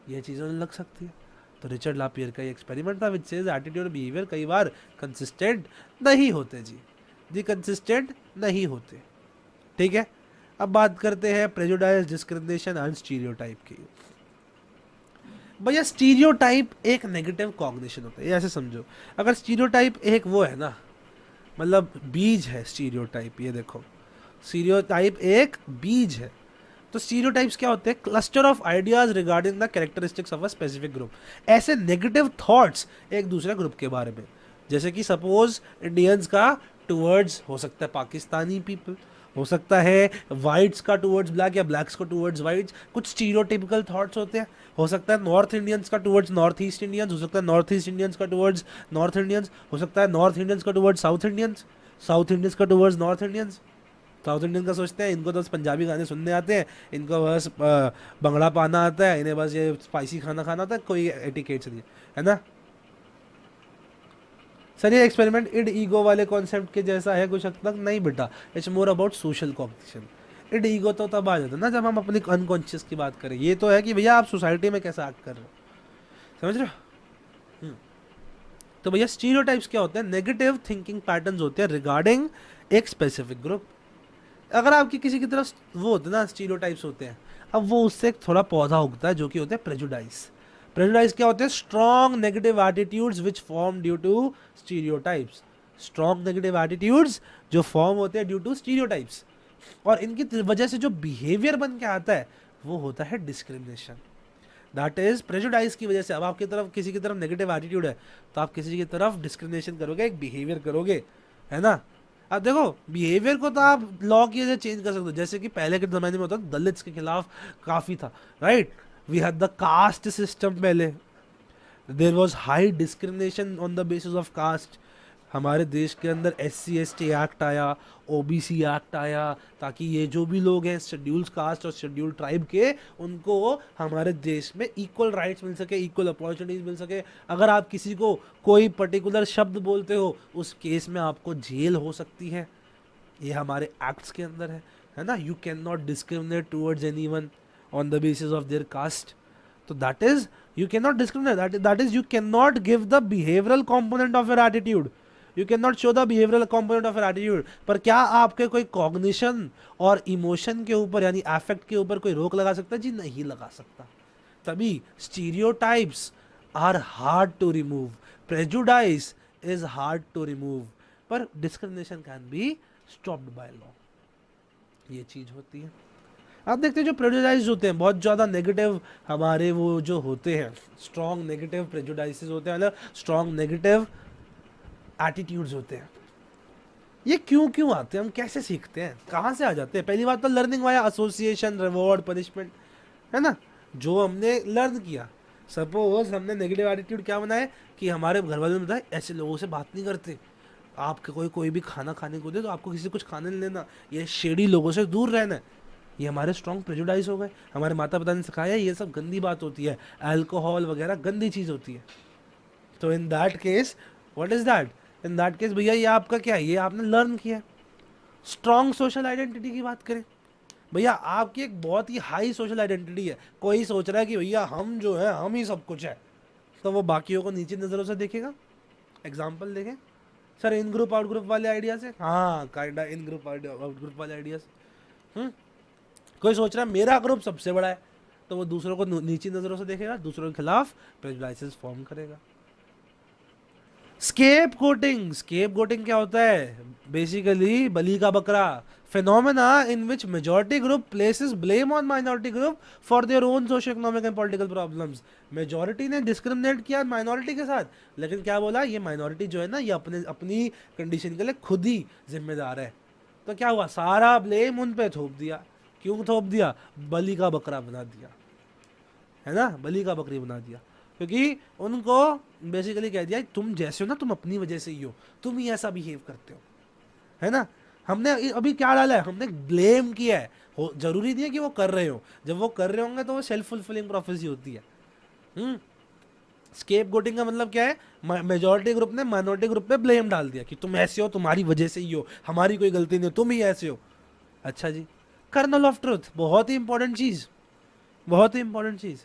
ये चीज़ उन्हें लग सकती है। तो रिचर्ड लापियर का ये एक्सपेरिमेंट था विच सेज एटीट्यूड और बिहेवियर कई बार कंसिस्टेंट नहीं होते जी कंसिस्टेंट नहीं होते। ठीक है, अब बात करते हैं प्रेजुडाइज, डिस्क्रिमिनेशन एंड स्टीरियोटाइप की। भैया स्टीरियोटाइप एक नेगेटिव कॉग्निशन होता है, ये ऐसे समझो। अगर स्टीरियोटाइप एक वो है ना, मतलब बीज है स्टीरियोटाइप, ये देखो स्टीरियोटाइप एक बीज है। तो स्टीरियोटाइप्स क्या होते हैं? Cluster of ideas regarding the characteristics of a specific group. ऐसे नेगेटिव थॉट्स एक दूसरे ग्रुप के बारे में, जैसे कि सपोज इंडियंस का टुवर्ड्स हो सकता है पाकिस्तानी पीपल, हो सकता है वाइट्स का टुवर्ड्स ब्लैक या ब्लैक्स का टुवर्ड्स वाइट्स, कुछ स्टीरियोटिपिकल थॉट्स होते हैं। हो सकता है नॉर्थ इंडियंस का टुवर्ड्स नॉर्थ ईस्ट इंडियंस, हो सकता है नॉर्थ ईस्ट इंडियंस का टुवर्ड्स नॉर्थ इंडियंस, हो सकता है नॉर्थ इंडियंस का towards South Indians, South Indians का towards North Indians. South Indian का सोचते हैं इनको तो बस पंजाबी गाने सुनने आते हैं, इनको बस बंगड़ा पाना आता है, इन्हें बस ये स्पाइसी खाना खाना आता है, कोई एटिकेट्स नहीं है ना। सर ये एक्सपेरिमेंट इड ईगो वाले कॉन्सेप्ट के जैसा है कुछ हद तक? नहीं बेटा, it's more about social competition. End ego तो तब आ जाता है ना जब हम अपनी अनकॉन्शियस की बात करें। ये तो है कि भैया आप सोसाइटी में कैसा एक्ट कर रहे हो, समझ रहे हो? तो भैया स्टीरियोटाइप्स क्या होते हैं? नेगेटिव थिंकिंग पैटर्न्स होते हैं रिगार्डिंग एक स्पेसिफिक ग्रुप। अगर आपकी किसी की तरफ वो होते हैं ना स्टीरियोटाइप्स होते हैं, अब वो उससे एक थोड़ा पौधा उगता है जो कि होते हैं प्रेजुडाइज। प्रेजुडाइज क्या होते हैं? Strong negative attitudes which form due to stereotypes. Strong negative attitudes जो फॉर्म होते हैं ड्यू टू स्टीरियोटाइप्स, और इनकी वजह से जो बिहेवियर बन के आता है वो होता है डिस्क्रिमिनेशन। दैट इज प्रेजुडाइज की वजह से। अब आपकी तरफ किसी की तरफ नेगेटिव एटीट्यूड है तो आप किसी की तरफ डिस्क्रिमिनेशन करोगे, एक बिहेवियर करोगे, है ना। अब देखो बिहेवियर को तो आप लॉ की वजह से चेंज कर सकते हो, जैसे कि पहले के ज़माने में होता था दलित्स के खिलाफ काफ़ी था, right. We had the caste system पहले, there was high discrimination on the basis of caste. हमारे देश के अंदर SC/ST एक्ट आया, OBC एक्ट आया, ताकि ये जो भी लोग हैं शेड्यूल्ड कास्ट और शेड्यूल्ड ट्राइब के, उनको हमारे देश में इक्वल राइट्स मिल सके, इक्वल अपॉर्चुनिटीज मिल सके। अगर आप किसी को कोई पर्टिकुलर शब्द बोलते हो उस केस में आपको जेल हो सकती है, ये हमारे एक्ट्स के अंदर है ना। You can not discriminate towards anyone on the basis of their caste. तो that is you can not discriminate, that is you can not give the behavioural component of your attitude, you can not show the behavioural component of your attitude. पर क्या आपके कोई cognition और emotion के ऊपर यानी affect के ऊपर कोई रोक लगा सकता है? जी नहीं लगा सकता। तभी stereotypes are hard to remove, prejudice is hard to remove, पर discrimination can be stopped by law. ये चीज होती है। आप देखते हैं जो प्रेजुडाइज होते हैं बहुत ज़्यादा नेगेटिव, हमारे वो जो होते हैं स्ट्रॉन्ग नेगेटिव प्रेजुडाइसेस होते हैं, मतलब स्ट्रॉन्ग नेगेटिव एटीट्यूड्स होते हैं। ये क्यों आते हैं, हम कैसे सीखते हैं, कहाँ से आ जाते हैं? पहली बात तो learning via association, reward, punishment, है ना। जो हमने लर्न किया, सपोज हमने नेगेटिव एटीट्यूड क्या बनाए कि हमारे घर वालों ने बताया ऐसे लोगों से बात नहीं करते, आपके कोई भी खाना खाने को दे तो आपको किसी कुछ खाने नहीं लेना, ये शेडी लोगों से दूर रहना है। ये हमारे स्ट्रॉन्ग प्रेजुडाइज हो गए। हमारे माता पिता ने सिखाया ये सब गंदी बात होती है, अल्कोहल वगैरह गंदी चीज़ होती है। तो इन that case what is that? In that case भैया ये आपका क्या है, ये आपने लर्न किया। स्ट्रॉन्ग सोशल आइडेंटिटी की बात करें, भैया आपकी एक बहुत ही हाई सोशल आइडेंटिटी है। कोई सोच रहा है कि भैया हम जो है हम ही सब कुछ है, तो वो बाकियों को नीचे नज़रों से देखेगा। एग्जाम्पल देखें सर, इन ग्रुप आउट ग्रुप वाले आइडियाज है, हाँ काइंडा इन ग्रुप आउट ग्रुप वाले आइडियाज। कोई सोच रहा है मेरा ग्रुप सबसे बड़ा है, तो वो दूसरों को नीची नज़रों से देखेगा, दूसरों के खिलाफ प्रेजुडाइसेस फॉर्म करेगा। स्केप गोटिंग क्या होता है? बेसिकली बली का बकरा, phenomena in which majority group places blame on minority group for their own socio-economic and political problems. Majority ने डिस्क्रिमिनेट किया माइनॉरिटी के साथ, लेकिन क्या बोला, ये माइनॉरिटी जो है ना, ये अपनी कंडीशन के लिए खुद ही जिम्मेदार है। तो क्या हुआ, सारा ब्लेम उन पे थोप दिया। क्यों थोप दिया? बली का बकरा बना दिया, है ना, बली का बकरी बना दिया। क्योंकि उनको बेसिकली कह दिया तुम जैसे हो ना, तुम अपनी वजह से ही हो, तुम ही ऐसा बिहेव करते हो, है ना। हमने अभी क्या डाला है, हमने ब्लेम किया है। जरूरी नहीं है कि वो कर रहे हो, जब वो कर रहे होंगे तो वो सेल्फ फुलफिलिंग प्रोफेसी होती है। स्केप गोटिंग का मतलब क्या है? मेजॉरिटी ग्रुप ने माइनॉरिटी ग्रुप पे ब्लेम डाल दिया कि तुम ऐसे हो, तुम्हारी वजह से ही हो, हमारी कोई गलती नहीं हो, तुम ही ऐसे हो। अच्छा जी, कर्नल ऑफ ट्रुथ, बहुत ही इंपॉर्टेंट चीज, बहुत ही इंपॉर्टेंट चीज।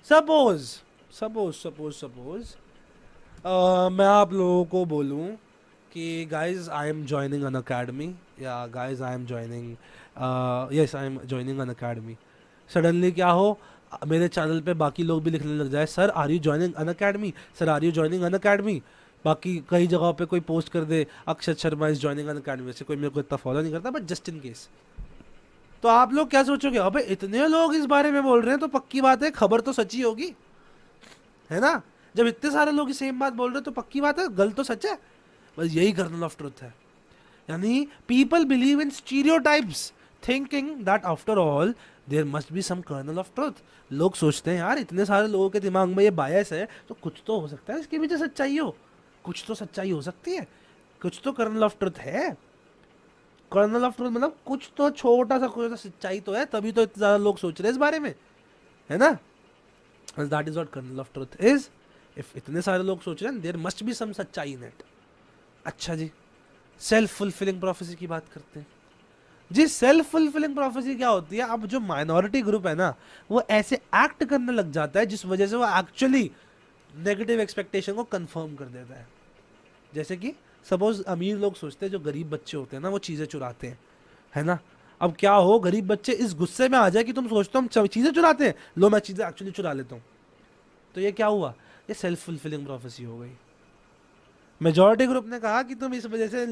सपोज सपोज सपोज सपोज मैं आप लोगों को बोलूं कि guys I am joining Unacademy, या guys I am joining, yes I am joining Unacademy. Suddenly क्या हो, मेरे चैनल पे बाकी लोग भी लिखने लग जाए, sir are you joining Unacademy, sir are you joining Unacademy. बाकी कई जगहों पे कोई पोस्ट कर दे, Akshat Sharma is joining Unacademy. वैसे कोई मेरे को इतना फॉलो नहीं करता, बट जस्ट इन केस। तो आप लोग क्या सोचोगे, अबे इतने लोग इस बारे में बोल रहे हैं तो पक्की बात है खबर तो सच्ची होगी, है ना। जब इतने सारे लोग सेम बात बोल रहे हैं तो पक्की बात है गलत तो सच है। बस यही कर्नल ऑफ ट्रुथ है। यानी people believe in stereotypes, thinking that after all there must be some kernel of truth. लोग सोचते हैं यार इतने सारे लोगों के दिमाग में ये बायस है तो कुछ तो हो सकता है इसके पीछे सच्चाई हो, कुछ तो सच्चाई हो सकती है, कुछ तो कर्नल ऑफ ट्रुथ है। कर्नल ऑफ ट्रुथ मतलब कुछ तो छोटा सा कोई सच्चाई तो है, तभी तो इतने ज्यादा लोग सोच रहे हैं इस बारे में, है ना। That is what kernel of truth is. If इतने सारे लोग सोच रहे हैं देयर मस्ट बी सम सच्चाई इन इट। अच्छा जी, सेल्फ फुलफिलिंग प्रोफेसी की बात करते हैं जी। सेल्फ फुलफिलिंग प्रोफेसी क्या होती है? अब जो माइनॉरिटी ग्रुप है ना, वो ऐसे एक्ट करने लग जाता है जिस वजह से वो एक्चुअली नेगेटिव एक्सपेक्टेशन को कंफर्म कर देता है। जैसे कि सपोज अमीर लोग सोचते हैं जो गरीब बच्चे होते हैं ना, वो चीज़ें चुराते हैं, है ना। अब क्या हो, गरीब बच्चे इस गुस्से में आ जाए कि तुम सोचते हो हम चीज़ें चुराते हैं, लो मैं चीज़ें एक्चुअली चुरा लेता हूँ। तो ये क्या हुआ, ये सेल्फ फुलफिलिंग प्रोफेसी हो गई। मेजॉरिटी ग्रुप ने कहा कि तुम इस वजह से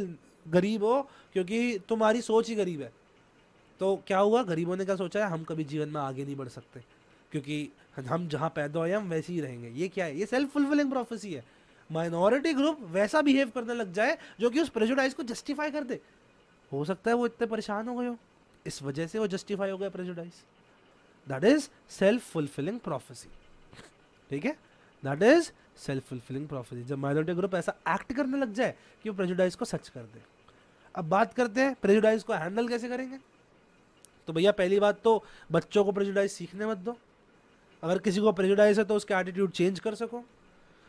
गरीब हो क्योंकि तुम्हारी सोच ही गरीब है। तो क्या हुआ, गरीबों ने क्या सोचा है, हम कभी जीवन में आगे नहीं बढ़ सकते क्योंकि हम जहाँ पैदा हुए हम वैसे ही रहेंगे। ये क्या है, ये सेल्फ फुलफिलिंग प्रोफेसी है। माइनॉरिटी ग्रुप वैसा बिहेव करने लग जाए जो कि उस प्रेजुडाइज को जस्टिफाई कर दे। हो सकता है वो इतने परेशान हो गए हो, इस वजह से वो जस्टिफाई हो गया prejudice. That is self fulfilling prophecy, ठीक है, that is self fulfilling prophecy. जब माइनॉरिटी ग्रुप ऐसा एक्ट करने लग जाए कि वो प्रेजुडाइज को सच कर दे। अब बात करते हैं प्रेजुडाइज को हैंडल कैसे करेंगे। तो भैया पहली बात तो बच्चों को प्रेजुडाइज सीखने मत दो। अगर किसी को प्रेजुडाइज है तो उसका एटीट्यूड चेंज कर सको।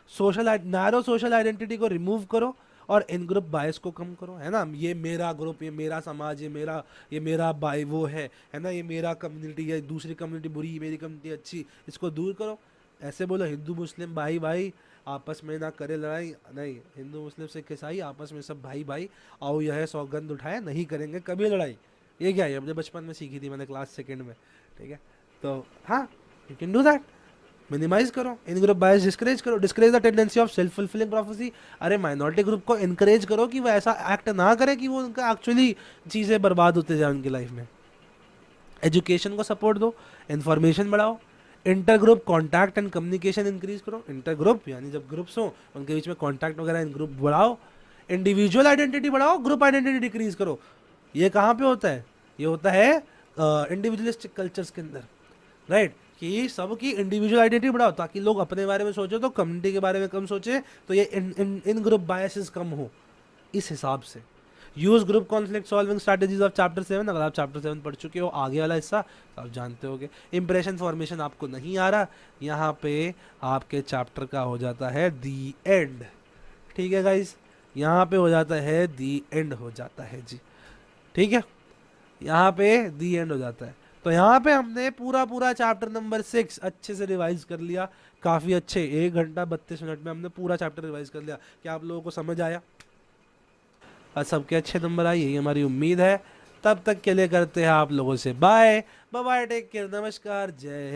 नैरो सोशल आइडेंटिटी को रिमूव करो और इन ग्रुप बायस को कम करो, है ना। ये मेरा ग्रुप, ये मेरा समाज, ये मेरा बाय वो है ना, ये मेरा कम्युनिटी है, दूसरी कम्युनिटी बुरी, मेरी कम्युनिटी अच्छी, इसको दूर करो। ऐसे बोलो हिंदू मुस्लिम भाई भाई आपस में ना करे लड़ाई, नहीं, हिंदू मुस्लिम सिख ईसाई आपस में सब भाई भाई, आओ यह सौगंध उठाए नहीं करेंगे कभी लड़ाई। ये क्या है, अपने बचपन में सीखी थी मैंने क्लास सेकंड में, ठीक है। तो हाँ, you can do that. Minimize करो इन ग्रुप बायस, डिस्करेज करो, discourage the tendency of self fulfilling prophecy. अरे माइनॉरिटी ग्रुप को इनकरेज करो कि वो ऐसा एक्ट ना करे कि वो उनका एक्चुअली चीज़ें बर्बाद होते जाए उनकी लाइफ में। एजुकेशन को सपोर्ट दो, इन्फॉर्मेशन बढ़ाओ, inter group contact and communication increase करो। इंटर ग्रुप यानी जब ग्रुप्स हो उनके बीच में कॉन्टैक्ट वगैरह इन ग्रुप बढ़ाओ। इंडिविजुअल आइडेंटिटी बढ़ाओ, ग्रुप आइडेंटिटी डिक्रीज करो। ये कहाँ पे होता है, ये होता है इंडिविजुअलिस्टिक कल्चर्स के अंदर, राइट, कि सबकी इंडिविजुअल आइडेंटिटी बढ़ाओ ताकि लोग अपने बारे में सोचो तो कम्युनिटी के बारे में कम सोचे, तो ये इन ग्रुप बायसेस कम हो। इस हिसाब से use group conflict solving strategies of chapter 7। अगर आप चैप्टर 7 पढ़ चुके हो आगे वाला हिस्सा तो आप जानते होगे। इंप्रेशन फॉर्मेशन आपको नहीं आ रहा, यहाँ पे आपके चैप्टर का हो जाता है दी एंड, ठीक है गाइस, यहाँ पे हो जाता है दी एंड हो जाता है जी, ठीक है, यहाँ पे दी एंड हो जाता है। तो यहाँ पे हमने पूरा चैप्टर नंबर 6 अच्छे से रिवाइज कर लिया, काफ़ी अच्छे, 1 घंटा 32 मिनट में हमने पूरा चैप्टर रिवाइज कर लिया। क्या आप लोगों को समझ आया और सबके अच्छे नंबर आए, यही हमारी उम्मीद है। तब तक के लिए करते हैं आप लोगों से बाय बाय, टेक केयर, नमस्कार, जय